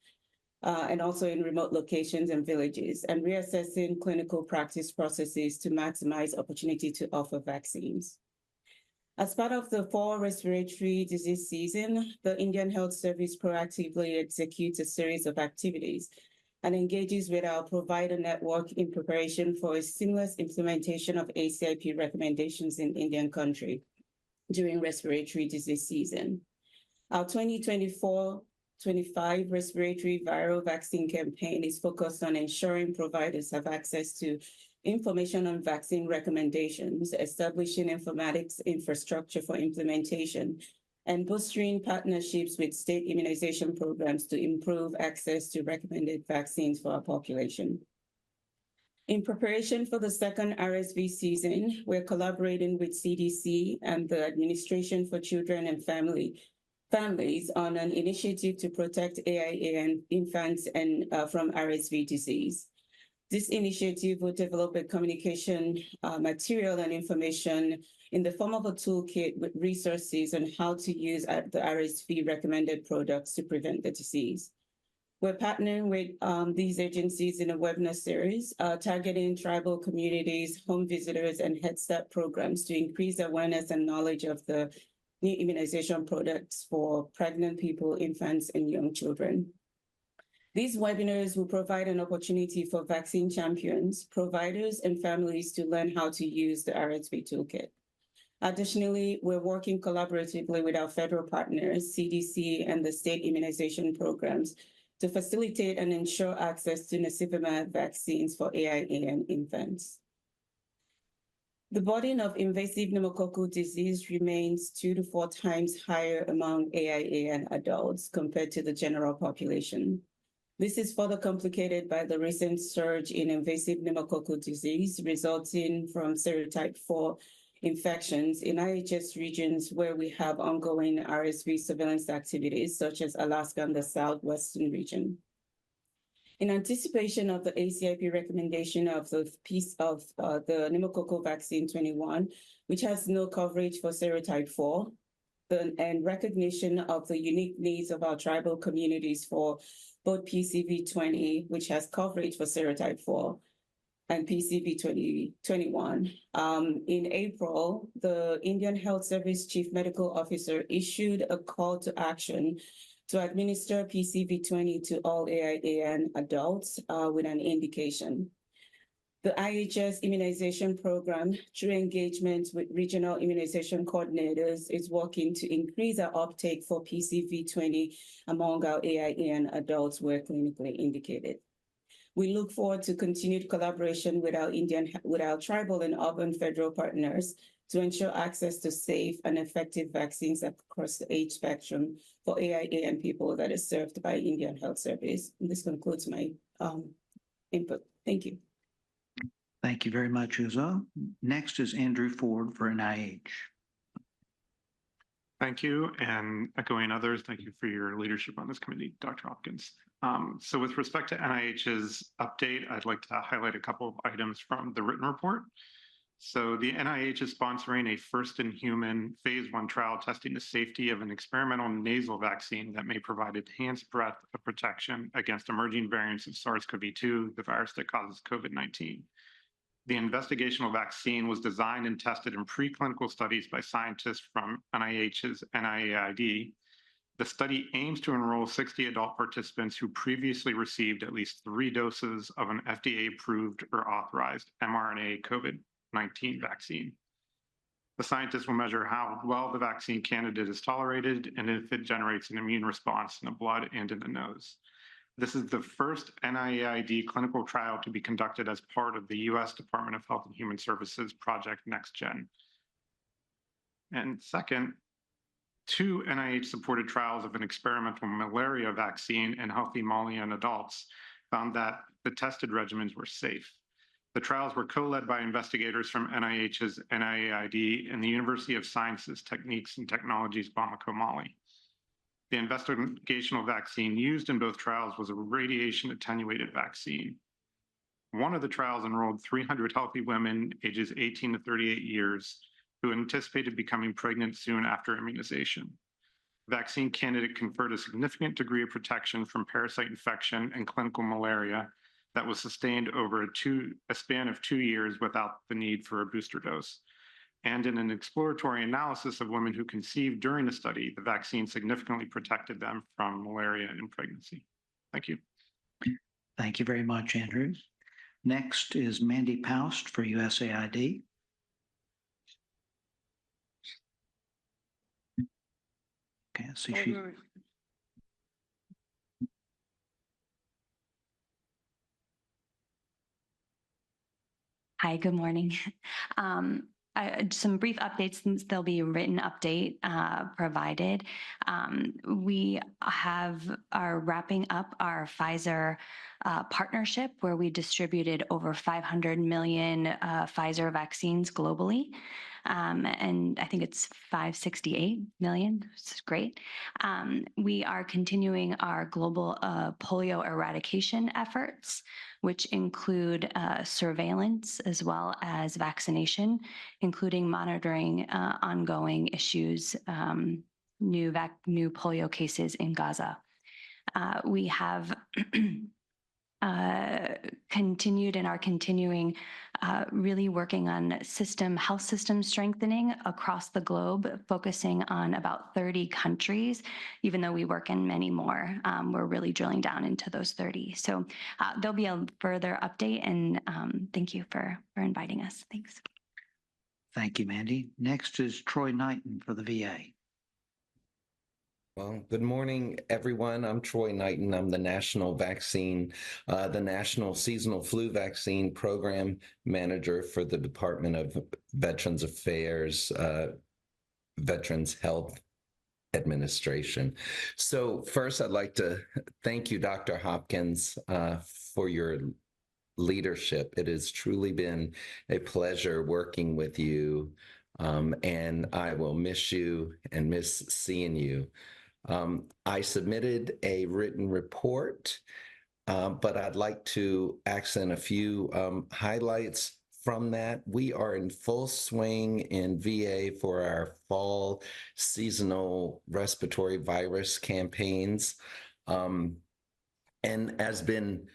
Speaker 17: and also in remote locations and villages, and reassessing clinical practice processes to maximize opportunity to offer vaccines. As part of the fall respiratory disease season, the Indian Health Service proactively executes a series of activities and engages with our provider network in preparation for a seamless implementation of ACIP recommendations in Indian country during respiratory disease season. Our 2024 2025 respiratory viral vaccine campaign is focused on ensuring providers have access to information on vaccine recommendations, establishing informatics infrastructure for implementation, and bolstering partnerships with state immunization programs to improve access to recommended vaccines for our population. In preparation for the second RSV season, we're collaborating with CDC and the Administration for Children and Families on an initiative to protect AIA and infants and from RSV disease. This initiative will develop a communication material and information in the form of a toolkit with resources on how to use the RSV recommended products to prevent the disease. We're partnering with these agencies in a webinar series targeting tribal communities, home visitors, and Head Start programs to increase awareness and knowledge of the new immunization products for pregnant people, infants, and young children. These webinars will provide an opportunity for vaccine champions, providers, and families to learn how to use the RSV toolkit. Additionally, we're working collaboratively with our federal partners, CDC, and the state immunization programs to facilitate and ensure access to nirsevimab vaccines for AIA and infants. The burden of invasive pneumococcal disease remains 2 to 4 times higher among AIA and adults compared to the general population. This is further complicated by the recent surge in invasive pneumococcal disease resulting from serotype 4 infections in IHS regions where we have ongoing RSV surveillance activities, such as Alaska and the Southwestern region. In anticipation of the ACIP recommendation of the piece of the pneumococcal vaccine 21, which has no coverage for serotype 4, and recognition of the unique needs of our tribal communities for both PCV20, which has coverage for serotype 4, and PCV21. In April, the Indian Health Service Chief Medical Officer issued a call to action to administer PCV20 to all AIAN adults with an indication. The IHS immunization program, through engagement with regional immunization coordinators, is working to increase our uptake for PCV20 among our AIAN adults who are clinically indicated. We look forward to continued collaboration with our tribal and urban federal partners to ensure access to safe and effective vaccines across the age spectrum for AIA and people that is served by Indian Health Service. And this concludes my input. Thank you.
Speaker 2: Thank you very much, Uzo. Next is Andrew Ford for NIH.
Speaker 18: Thank you, and echoing others, thank you for your leadership on this committee, Dr. Hopkins. So with respect to NIH's update, I'd like to highlight a couple of items from the written report. So the NIH is sponsoring a first-in-human phase 1 trial testing the safety of an experimental nasal vaccine that may provide enhanced breadth of protection against emerging variants of SARS-CoV-2, the virus that causes COVID-19. The investigational vaccine was designed and tested in preclinical studies by scientists from NIH's NIAID. The study aims to enroll 60 adult participants who previously received at least 3 doses of an FDA-approved or authorized mRNA COVID-19 vaccine. The scientists will measure how well the vaccine candidate is tolerated and if it generates an immune response in the blood and in the nose. This is the first NIAID clinical trial to be conducted as part of the U.S. Department of Health and Human Services Project NextGen. And second, 2 NIH-supported trials of an experimental malaria vaccine in healthy Malian adults found that the tested regimens were safe. The trials were co-led by investigators from NIH's NIAID and the University of Sciences, Techniques, and Technologies, Bamako, Mali. The investigational vaccine used in both trials was a radiation-attenuated vaccine. One of the trials enrolled 300 healthy women ages 18 to 38 years who anticipated becoming pregnant soon after immunization. The vaccine candidate conferred a significant degree of protection from parasite infection and clinical malaria that was sustained over a span of 2 years without the need for a booster dose. And in an exploratory analysis of women who conceived during the study, the vaccine significantly protected them from malaria in pregnancy. Thank you.
Speaker 2: Thank you very much, Andrew. Next is Mandy Paust for USAID. Okay, I see she.
Speaker 19: Hi, good morning. Some brief updates, since there'll be a written update provided. We are wrapping up our Pfizer partnership, where we distributed over 500 million Pfizer vaccines globally. And I think it's 568 million. It's great. We are continuing our global polio eradication efforts, which include surveillance as well as vaccination, including monitoring ongoing issues, new polio cases in Gaza. We have continued and are continuing really working on health system strengthening across the globe, focusing on about 30 countries. Even though we work in many more, we're really drilling down into those 30. So there'll be a further update, and thank you for inviting us. Thanks.
Speaker 2: Thank you, Mandy. Next is Troy Knighton for the VA.
Speaker 20: Well, good morning, everyone. I'm Troy Knighton. I'm the National Seasonal Flu Vaccine Program Manager for the Department of Veterans Affairs, Veterans Health Administration. So first, I'd like to thank you, Dr. Hopkins, for your leadership. It has truly been a pleasure working with you, and I will miss you and miss seeing you. I submitted a written report, but I'd like to accent a few highlights from that. We are in full swing in VA for our fall seasonal respiratory virus campaigns. And as been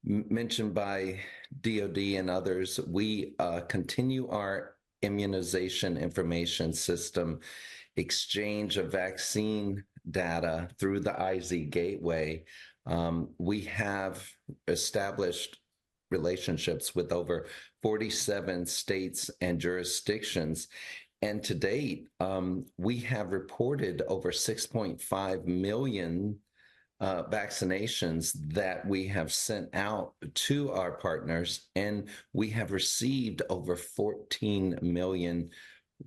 Speaker 20: mentioned by DOD and others, we continue our immunization information system exchange of vaccine data through the IZ Gateway. We have established relationships with over 47 states and jurisdictions. And to date, we have reported over 6.5 million vaccinations that we have sent out to our partners, and we have received over 14 million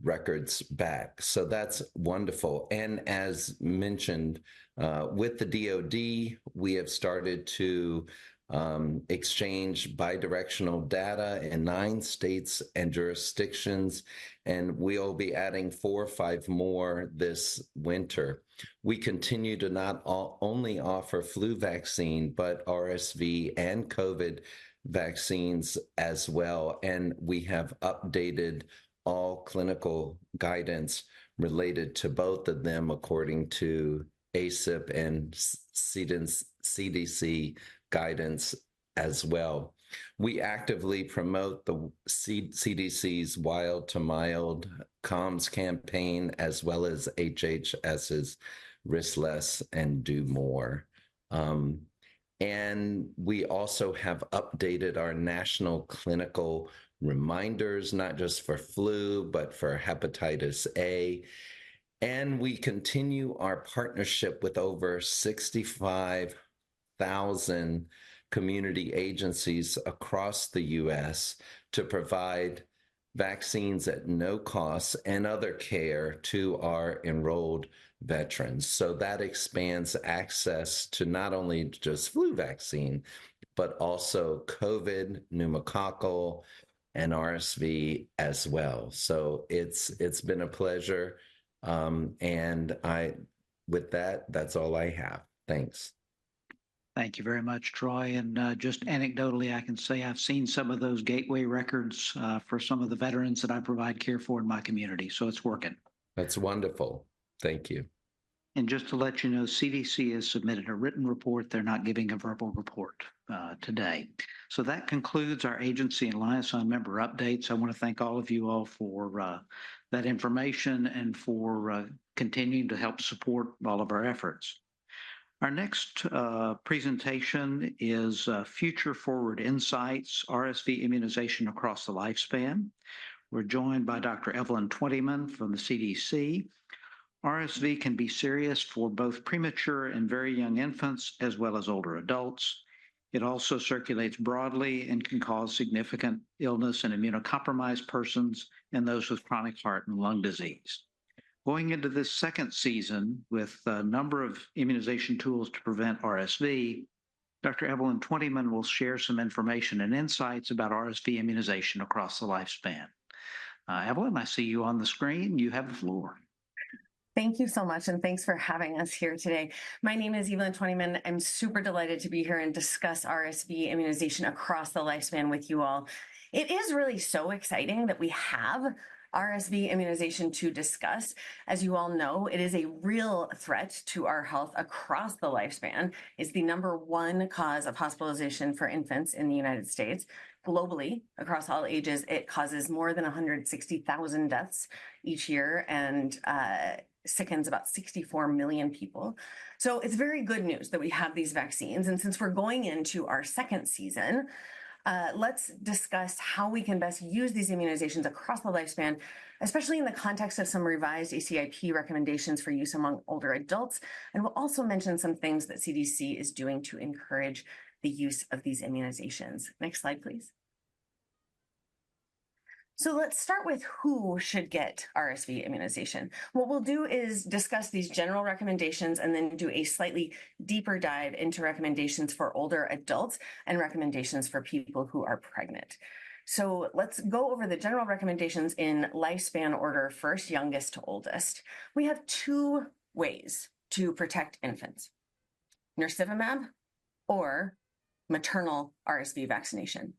Speaker 20: records back. So that's wonderful. And as mentioned, with the DoD, we have started to exchange bidirectional data in 9 states and jurisdictions, and we'll be adding 4 or 5 more this winter. We continue to not only offer flu vaccine, but RSV and COVID vaccines as well. And we have updated all clinical guidance related to both of them according to ACIP and CDC guidance as well. We actively promote the CDC's Wild to Mild comms campaign, as well as HHS's Risk Less and Do More. And we also have updated our national clinical reminders, not just for flu, but for hepatitis A. And we continue our partnership with over 65,000 community agencies across the U.S. to provide vaccines at no cost and other care to our enrolled veterans. So that expands access to not only just flu vaccine, but also COVID, pneumococcal, and RSV as well. So it's been a pleasure. And with that, that's all I have. Thanks.
Speaker 2: Thank you very much, Troy. And just anecdotally, I can say I've seen some of those gateway records for some of the veterans that I provide care for in my community. So it's working.
Speaker 20: That's wonderful. Thank you.
Speaker 2: And just to let you know, CDC has submitted a written report. They're not giving a verbal report today. So that concludes our agency and liaison member updates. I want to thank all of you all for that information and for continuing to help support all of our efforts. Our next presentation is Future Forward Insights, RSV Immunization Across the Lifespan. We're joined by Dr. Evelyn Twentyman from the CDC. RSV can be serious for both premature and very young infants, as well as older adults. It also circulates broadly and can cause significant illness in immunocompromised persons and those with chronic heart and lung disease. Going into this second season with a number of immunization tools to prevent RSV, Dr. Evelyn Twentyman will share some information and insights about RSV immunization across the lifespan. Evelyn, I see you on the screen. You have the floor.
Speaker 21: Thank you so much, and thanks for having us here today. My name is Evelyn Twentyman. I'm super delighted to be here and discuss RSV immunization across the lifespan with you all. It is really so exciting that we have RSV immunization to discuss. As you all know, it is a real threat to our health across the lifespan. It's the #1 cause of hospitalization for infants in the United States. Globally, across all ages, it causes more than 160,000 deaths each year and sickens about 64 million people. So it's very good news that we have these vaccines. And since we're going into our second season, let's discuss how we can best use these immunizations across the lifespan, especially in the context of some revised ACIP recommendations for use among older adults. And we'll also mention some things that CDC is doing to encourage the use of these immunizations. Next slide, please. So let's start with who should get RSV immunization. What we'll do is discuss these general recommendations and then do a slightly deeper dive into recommendations for older adults and recommendations for people who are pregnant. So let's go over the general recommendations in lifespan order, first youngest to oldest. We have 2 ways to protect infants: nirsevimab or maternal RSV vaccination.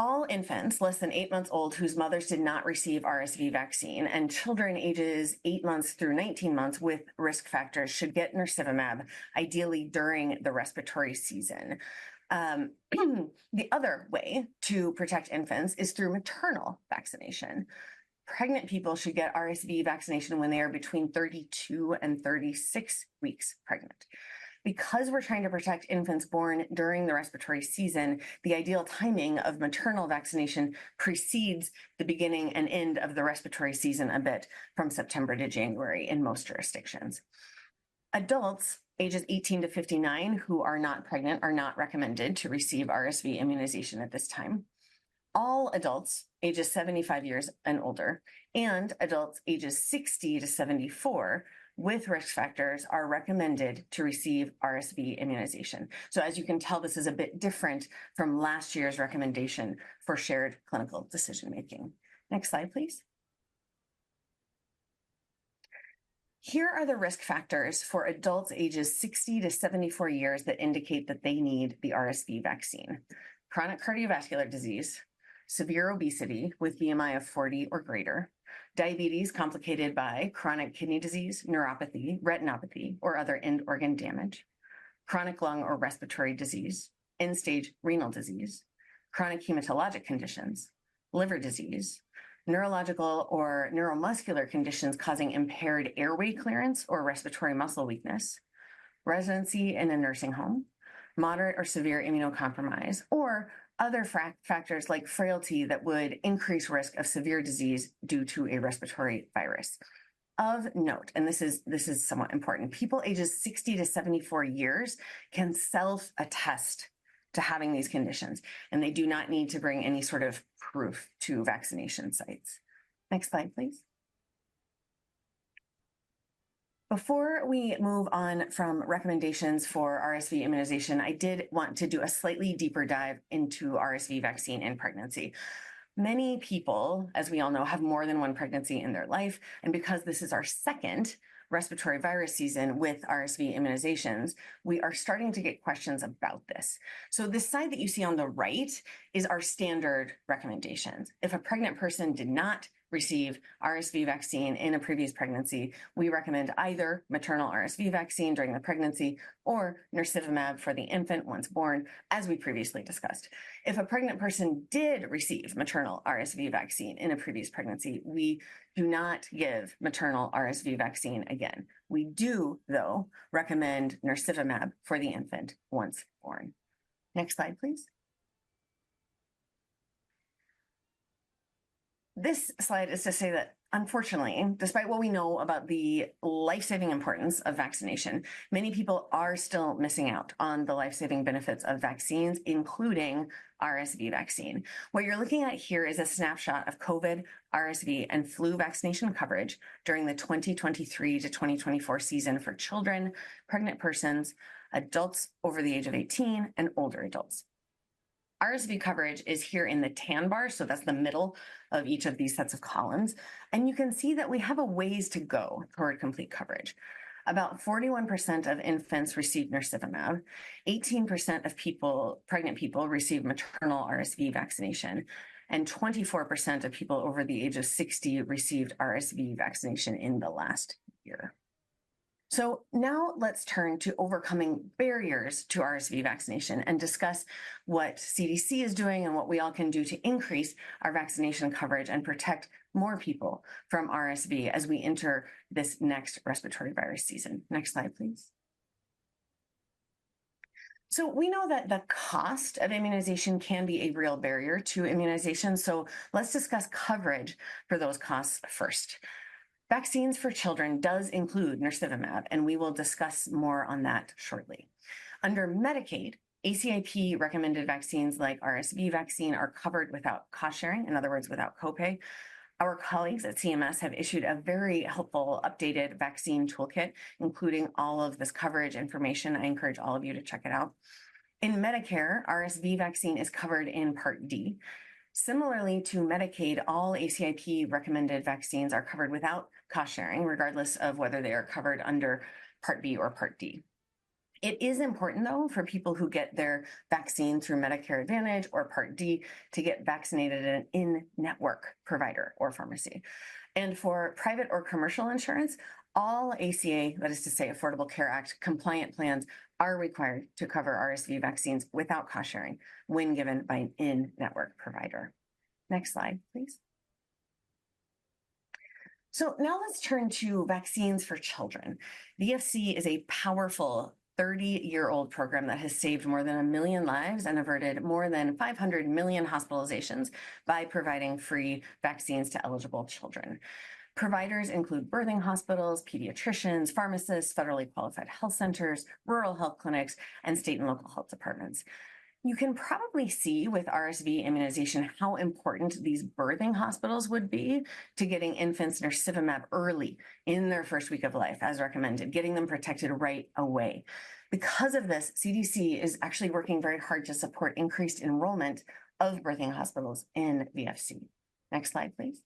Speaker 21: All infants less than 8 months old whose mothers did not receive RSV vaccine and children ages 8 months through 19 months with risk factors should get nirsevimab, ideally during the respiratory season. The other way to protect infants is through maternal vaccination. Pregnant people should get RSV vaccination when they are between 32 and 36 weeks pregnant. Because we're trying to protect infants born during the respiratory season, the ideal timing of maternal vaccination precedes the beginning and end of the respiratory season a bit, from September to January in most jurisdictions. Adults ages 18 to 59 who are not pregnant are not recommended to receive RSV immunization at this time. All adults ages 75 years and older and adults ages 60 to 74 with risk factors are recommended to receive RSV immunization. So as you can tell, this is a bit different from last year's recommendation for shared clinical decision-making. Next slide, please. Here are the risk factors for adults ages 60 to 74 years that indicate that they need the RSV vaccine: chronic cardiovascular disease, severe obesity with BMI of 40 or greater, diabetes complicated by chronic kidney disease, neuropathy, retinopathy, or other end organ damage, chronic lung or respiratory disease, end-stage renal disease, chronic hematologic conditions, liver disease, neurological or neuromuscular conditions causing impaired airway clearance or respiratory muscle weakness, residency in a nursing home, moderate or severe immunocompromise, or other factors like frailty that would increase risk of severe disease due to a respiratory virus. Of note, and this is somewhat important, people ages 60 to 74 years can self-attest to having these conditions, and they do not need to bring any sort of proof to vaccination sites. Next slide, please. Before we move on from recommendations for RSV immunization, I did want to do a slightly deeper dive into RSV vaccine in pregnancy. Many people, as we all know, have more than one pregnancy in their life, and because this is our second respiratory virus season with RSV immunizations, we are starting to get questions about this. So this side that you see on the right is our standard recommendations. If a pregnant person did not receive RSV vaccine in a previous pregnancy, we recommend either maternal RSV vaccine during the pregnancy or nirsevimab for the infant once born, as we previously discussed. If a pregnant person did receive maternal RSV vaccine in a previous pregnancy, we do not give maternal RSV vaccine again. We do, though, recommend nirsevimab for the infant once born. Next slide, please. This slide is to say that unfortunately, despite what we know about the life-saving importance of vaccination, many people are still missing out on the life-saving benefits of vaccines, including RSV vaccine. What you're looking at here is a snapshot of COVID, RSV, and flu vaccination coverage during the 2023 to 2024 season for children, pregnant persons, adults over the age of 18, and older adults. RSV coverage is here in the tan bar, so that's the middle of each of these sets of columns. And you can see that we have a ways to go toward complete coverage. About 41% of infants receive nirsevimab, 18% of pregnant people receive maternal RSV vaccination, and 24% of people over the age of 60 received RSV vaccination in the last year. So now let's turn to overcoming barriers to RSV vaccination and discuss what CDC is doing and what we all can do to increase our vaccination coverage and protect more people from RSV as we enter this next respiratory virus season. Next slide, please. So we know that the cost of immunization can be a real barrier to immunization. So let's discuss coverage for those costs first. Vaccines for children does include nirsevimab, and we will discuss more on that shortly. Under Medicaid, ACIP recommended vaccines like RSV vaccine are covered without cost sharing, in other words, without copay. Our colleagues at CMS have issued a very helpful updated vaccine toolkit, including all of this coverage information. I encourage all of you to check it out. In Medicare, RSV vaccine is covered in Part D. Similarly to Medicaid, all ACIP recommended vaccines are covered without cost sharing, regardless of whether they are covered under Part B or Part D. It is important, though, for people who get their vaccine through Medicare Advantage or Part D to get vaccinated at an in-network provider or pharmacy. And for private or commercial insurance, all ACA, that is to say Affordable Care Act, compliant plans are required to cover RSV vaccines without cost sharing when given by an in-network provider. Next slide, please. So now let's turn to vaccines for children. VFC is a powerful 30-year-old program that has saved more than 1 million lives and averted more than 500 million hospitalizations by providing free vaccines to eligible children. Providers include birthing hospitals, pediatricians, pharmacists, federally qualified health centers, rural health clinics, and state and local health departments. You can probably see with RSV immunization how important these birthing hospitals would be to getting infants nirsevimab early in their first week of life, as recommended, getting them protected right away. Because of this, CDC is actually working very hard to support increased enrollment of birthing hospitals in VFC. Next slide, please.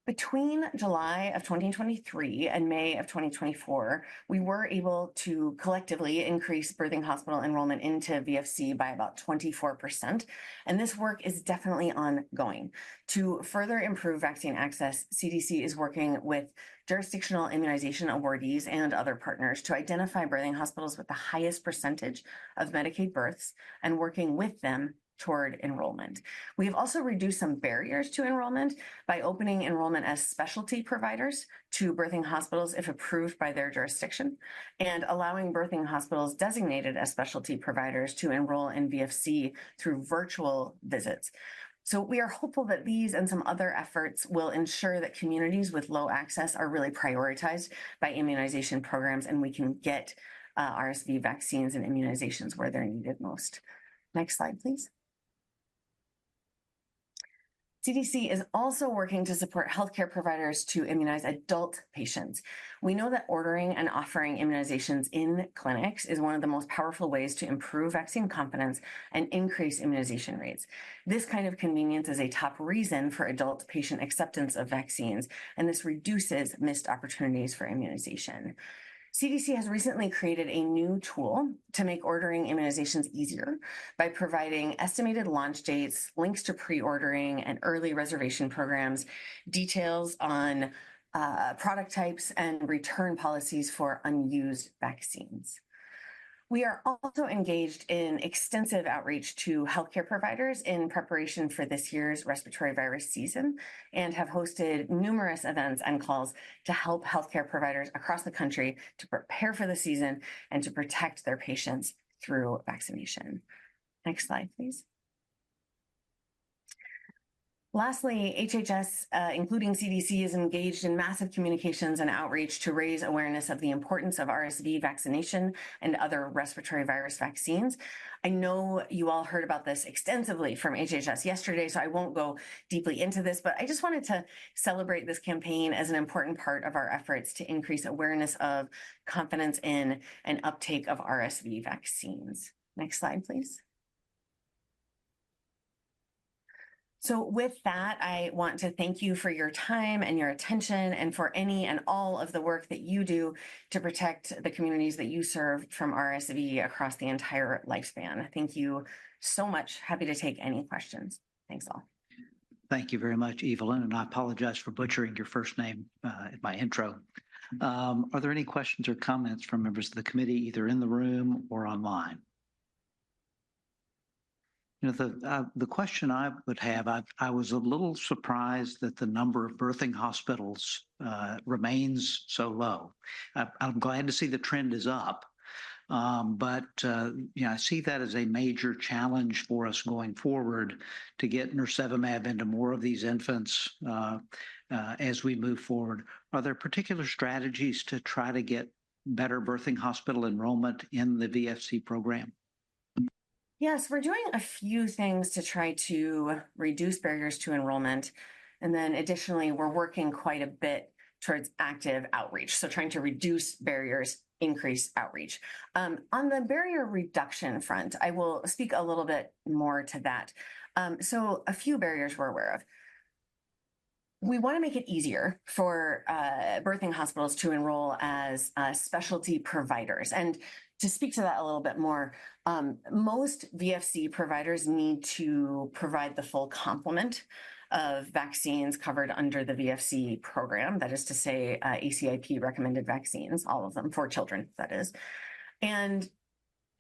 Speaker 21: Between July of 2023 and May of 2024, we were able to collectively increase birthing hospital enrollment into VFC by about 24%. And this work is definitely ongoing. To further improve vaccine access, CDC is working with jurisdictional immunization awardees and other partners to identify birthing hospitals with the highest percentage of Medicaid births and working with them toward enrollment. We have also reduced some barriers to enrollment by opening enrollment as specialty providers to birthing hospitals if approved by their jurisdiction, and allowing birthing hospitals designated as specialty providers to enroll in VFC through virtual visits. So we are hopeful that these and some other efforts will ensure that communities with low access are really prioritized by immunization programs, and we can get RSV vaccines and immunizations where they're needed most. Next slide, please. CDC is also working to support healthcare providers to immunize adult patients. We know that ordering and offering immunizations in clinics is one of the most powerful ways to improve vaccine confidence and increase immunization rates. This kind of convenience is a top reason for adult patient acceptance of vaccines, and this reduces missed opportunities for immunization. CDC has recently created a new tool to make ordering immunizations easier by providing estimated launch dates, links to pre-ordering and early reservation programs, details on product types, and return policies for unused vaccines. We are also engaged in extensive outreach to healthcare providers in preparation for this year's respiratory virus season and have hosted numerous events and calls to help healthcare providers across the country to prepare for the season and to protect their patients through vaccination. Next slide, please. Lastly, HHS, including CDC, is engaged in massive communications and outreach to raise awareness of the importance of RSV vaccination and other respiratory virus vaccines. I know you all heard about this extensively from HHS yesterday, so I won't go deeply into this, but I just wanted to celebrate this campaign as an important part of our efforts to increase awareness of, confidence in, and uptake of RSV vaccines. Next slide, please. So with that, I want to thank you for your time and your attention and for any and all of the work that you do to protect the communities that you serve from RSV across the entire lifespan. Thank you so much. Happy to take any questions. Thanks all.
Speaker 2: Thank you very much, Evelyn, and I apologize for butchering your first name in my intro. Are there any questions or comments from members of the committee, either in the room or online? You know, the question I would have, I was a little surprised that the number of birthing hospitals remains so low. I'm glad to see the trend is up, but you know, I see that as a major challenge for us going forward to get nirsevimab into more of these infants as we move forward. Are there particular strategies to try to get better birthing hospital enrollment in the VFC program?
Speaker 21: Yes, we're doing a few things to try to reduce barriers to enrollment. And then additionally, we're working quite a bit towards active outreach. So trying to reduce barriers, increase outreach. On the barrier reduction front, I will speak a little bit more to that. So a few barriers we're aware of. We want to make it easier for birthing hospitals to enroll as specialty providers. And to speak to that a little bit more, most VFC providers need to provide the full complement of vaccines covered under the VFC program. That is to say, ACIP recommended vaccines, all of them for children, that is. And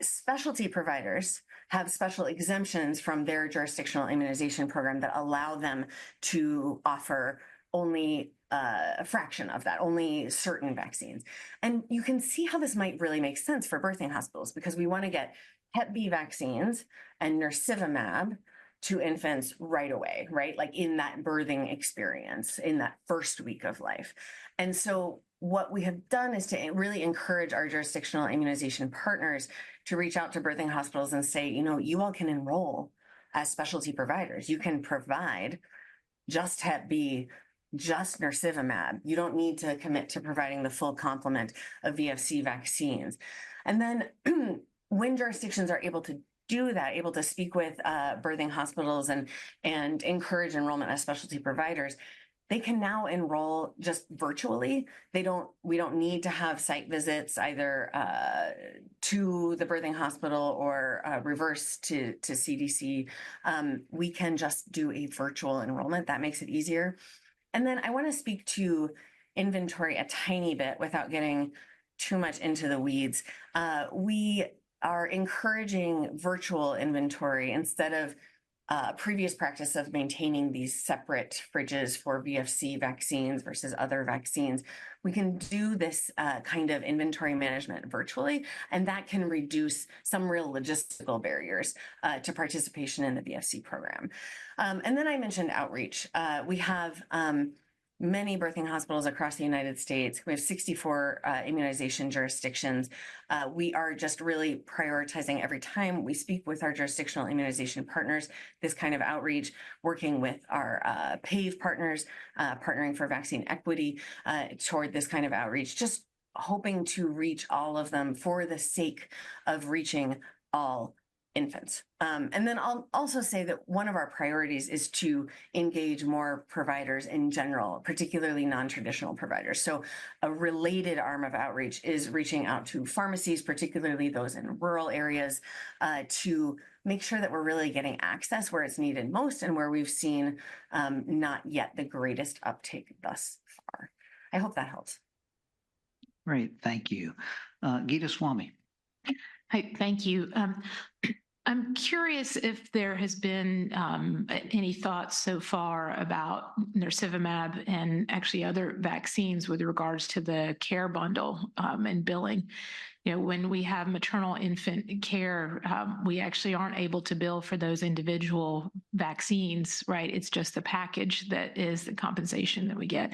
Speaker 21: specialty providers have special exemptions from their jurisdictional immunization program that allow them to offer only a fraction of that, only certain vaccines. And you can see how this might really make sense for birthing hospitals, because we want to get Hep B vaccines and nirsevimab to infants right away, right? Like in that birthing experience, in that first week of life. And so what we have done is to really encourage our jurisdictional immunization partners to reach out to birthing hospitals and say, you know, you all can enroll as specialty providers. You can provide just Hep B, just nirsevimab. You don't need to commit to providing the full complement of VFC vaccines. And then when jurisdictions are able to do that, able to speak with birthing hospitals and encourage enrollment as specialty providers, they can now enroll just virtually. We don't need to have site visits either to the birthing hospital or reverse to CDC. We can just do a virtual enrollment. That makes it easier. And then I want to speak to inventory a tiny bit without getting too much into the weeds. We are encouraging virtual inventory instead of previous practice of maintaining these separate fridges for VFC vaccines versus other vaccines. We can do this kind of inventory management virtually, and that can reduce some real logistical barriers to participation in the VFC program. And then I mentioned outreach. We have many birthing hospitals across the United States. We have 64 immunization jurisdictions. We are just really prioritizing every time we speak with our jurisdictional immunization partners, this kind of outreach, working with our PAVE partners, partnering for vaccine equity toward this kind of outreach, just hoping to reach all of them for the sake of reaching all infants. And then I'll also say that one of our priorities is to engage more providers in general, particularly non-traditional providers. So a related arm of outreach is reaching out to pharmacies, particularly those in rural areas, to make sure that we're really getting access where it's needed most and where we've seen not yet the greatest uptake thus far. I hope that helps.
Speaker 2: Great, thank you. Geeta Swami.
Speaker 3: Hi, thank you. I'm curious if there has been any thoughts so far about nirsevimab and actually other vaccines with regards to the care bundle and billing. when we have maternal infant care, we actually aren't able to bill for those individual vaccines, right? It's just the package that is the compensation that we get.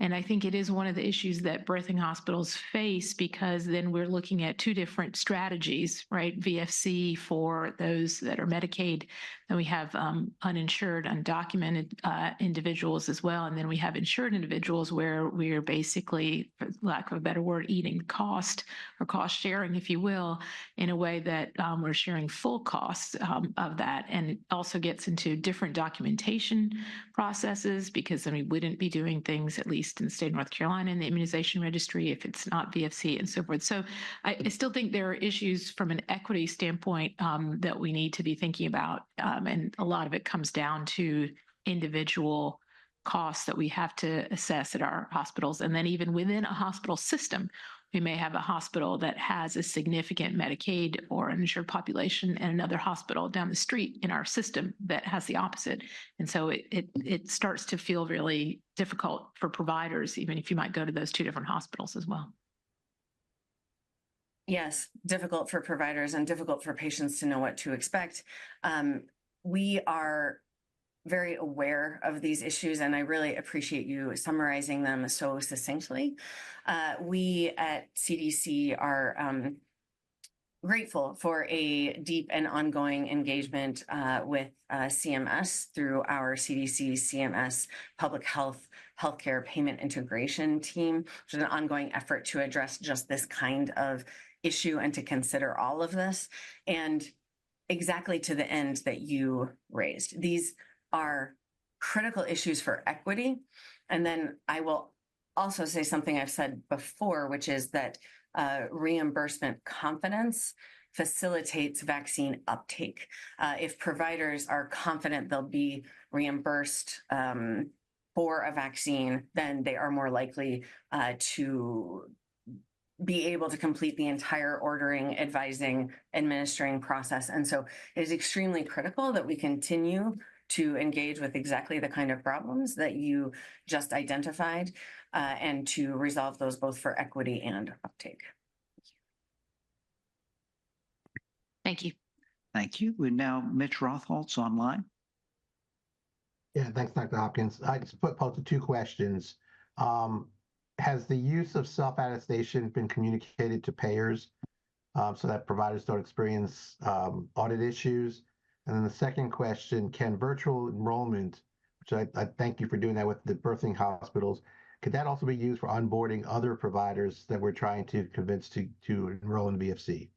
Speaker 3: And I think it is one of the issues that birthing hospitals face, because then we're looking at two different strategies, right? VFC for those that are Medicaid, and we have uninsured, undocumented individuals as well. And then we have insured individuals where we're basically, for lack of a better word, eating cost or cost sharing, if you will, in a way that we're sharing full costs of that. And it also gets into different documentation processes, because then we wouldn't be doing things, at least in the state of North Carolina, in the immunization registry, if it's not VFC and so forth. So I still think there are issues from an equity standpoint that we need to be thinking about. And a lot of it comes down to individual costs that we have to assess at our hospitals. And then even within a hospital system, we may have a hospital that has a significant Medicaid or uninsured population, and another hospital down the street in our system that has the opposite. And so it starts to feel really difficult for providers, even if you might go to those two different hospitals as well.
Speaker 21: Yes, difficult for providers and difficult for patients to know what to expect. We are very aware of these issues, and I really appreciate you summarizing them so succinctly. We at CDC are grateful for a deep and ongoing engagement with CMS through our CDC CMS Public Health Healthcare Payment Integration Team, which is an ongoing effort to address just this kind of issue and to consider all of this, and exactly to the end that you raised. These are critical issues for equity. And then I will also say something I've said before, which is that reimbursement confidence facilitates vaccine uptake. If providers are confident they'll be reimbursed for a vaccine, then they are more likely to be able to complete the entire ordering, advising, administering process. And so it is extremely critical that we continue to engage with exactly the kind of problems that you just identified and to resolve those both for equity and uptake.
Speaker 3: Thank you.
Speaker 2: Thank you. We now, Mitch Rotholtz online.
Speaker 5: Yeah, thanks, Dr. Hopkins. I just posted two questions. Has the use of self-attestation been communicated to payers so that providers don't experience audit issues? And then the second question, can virtual enrollment, which I thank you for doing that with the birthing hospitals, could that also be used for onboarding other providers that we're trying to convince to enroll in VFC?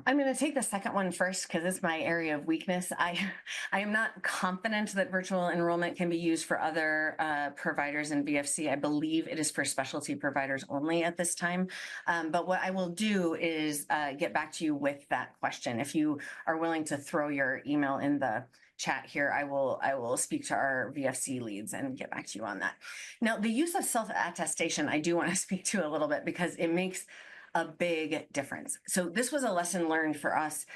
Speaker 21: I'm going to take the second one first because it's my area of weakness. I am not confident that virtual enrollment can be used for other providers in VFC. I believe it is for specialty providers only at this time. But what I will do is get back to you with that question. If you are willing to throw your email in the chat here, I will speak to our VFC leads and get back to you on that. Now, the use of self-attestation, I do want to speak to a little bit because it makes a big difference. So this was a lesson learned for us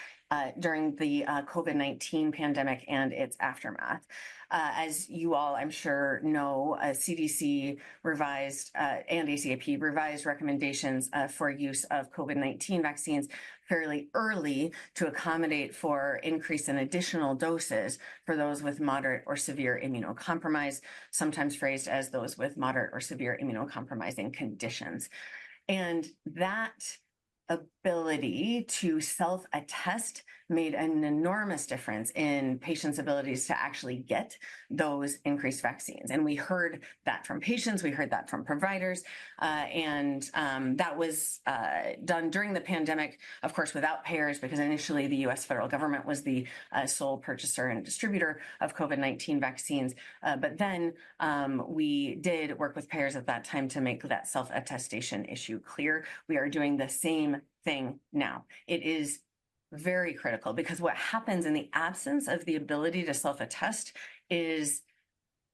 Speaker 21: during the COVID-19 pandemic and its aftermath. As you all, I'm sure, know, CDC revised and ACIP revised recommendations for use of COVID-19 vaccines fairly early to accommodate for increase in additional doses for those with moderate or severe immunocompromise, sometimes phrased as those with moderate or severe immunocompromising conditions. And that ability to self-attest made an enormous difference in patients' abilities to actually get those increased vaccines. And we heard that from patients, we heard that from providers, and that was done during the pandemic, of course, without payers, because initially the US federal government was the sole purchaser and distributor of COVID-19 vaccines. But then we did work with payers at that time to make that self-attestation issue clear. We are doing the same thing now. It is very critical because what happens in the absence of the ability to self-attest is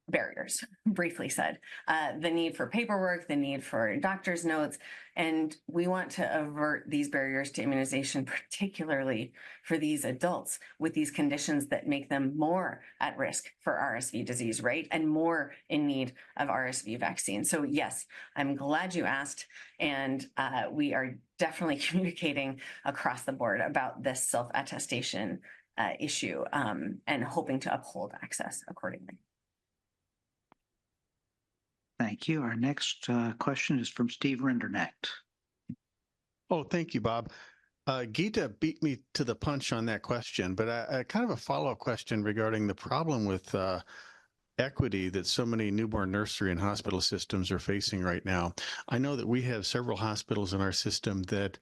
Speaker 21: barriers, briefly said. The need for paperwork, the need for doctor's notes, and we want to avert these barriers to immunization, particularly for these adults with these conditions that make them more at risk for RSV disease, right? And more in need of RSV vaccine. So yes, I'm glad you asked, and we are definitely communicating across the board about this self-attestation issue and hoping to uphold access accordingly.
Speaker 2: Thank you. Our next question is from Steve Rendernecht.
Speaker 4: Oh, thank you, Bob. Geeta beat me to the punch on that question, but I kind of a follow-up question regarding the problem with equity that so many newborn nursery and hospital systems are facing right now. I know that we have several hospitals in our system that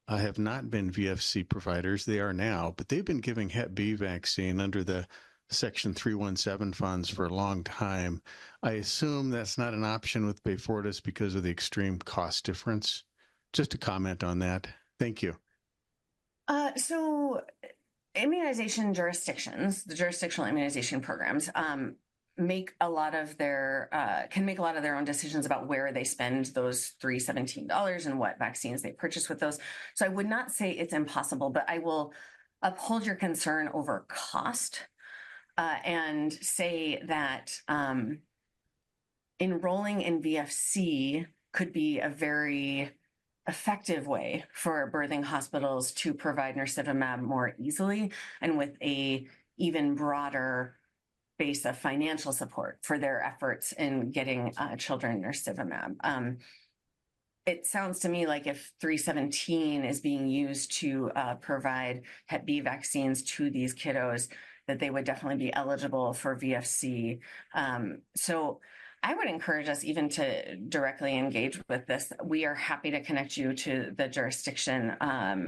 Speaker 4: have not been VFC providers. They are now, but they've been giving Hep B vaccine under the Section 317 funds for a long time. I assume that's not an option with Beyfortus because of the extreme cost difference. Just a comment on that. Thank you.
Speaker 21: So immunization jurisdictions, the jurisdictional immunization programs, make a lot of their can make a lot of their own decisions about where they spend those $317 and what vaccines they purchase with those. So I would not say it's impossible, but I will uphold your concern over cost and say that enrolling in VFC could be a very effective way for birthing hospitals to provide nirsevimab more easily and with a even broader base of financial support for their efforts in getting children nirsevimab. It sounds to me like if 317 is being used to provide Hep B vaccines to these kiddos, that they would definitely be eligible for VFC. So I would encourage us even to directly engage with this. We are happy to connect you to the jurisdiction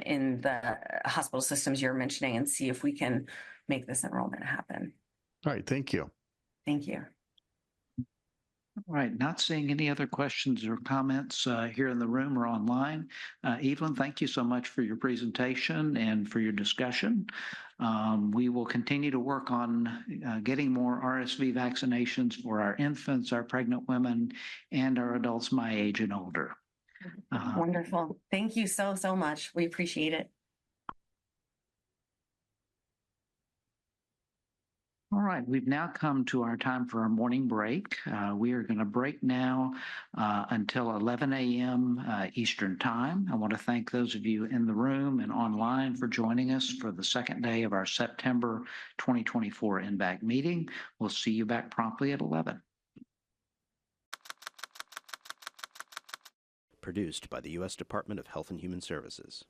Speaker 21: in the hospital systems you're mentioning and see if we can make this enrollment happen.
Speaker 4: All right, thank you.
Speaker 21: Thank you.
Speaker 2: All right, not seeing any other questions or comments here in the room or online. Evelyn, thank you so much for your presentation and for your discussion. We will continue to work on getting more RSV vaccinations for our infants, our pregnant women, and our adults my age and older.
Speaker 21: Wonderful. Thank you so much. We appreciate it.
Speaker 2: All right, we've now come to our time for our morning break. We are going to break now until 11 a.m. Eastern Time. I want to thank those of you in the room and online for joining us for the second day of our September 2024 NVAC meeting. We'll see you back promptly at 11.
Speaker 22: Produced by the U.S. Department of Health and Human Services.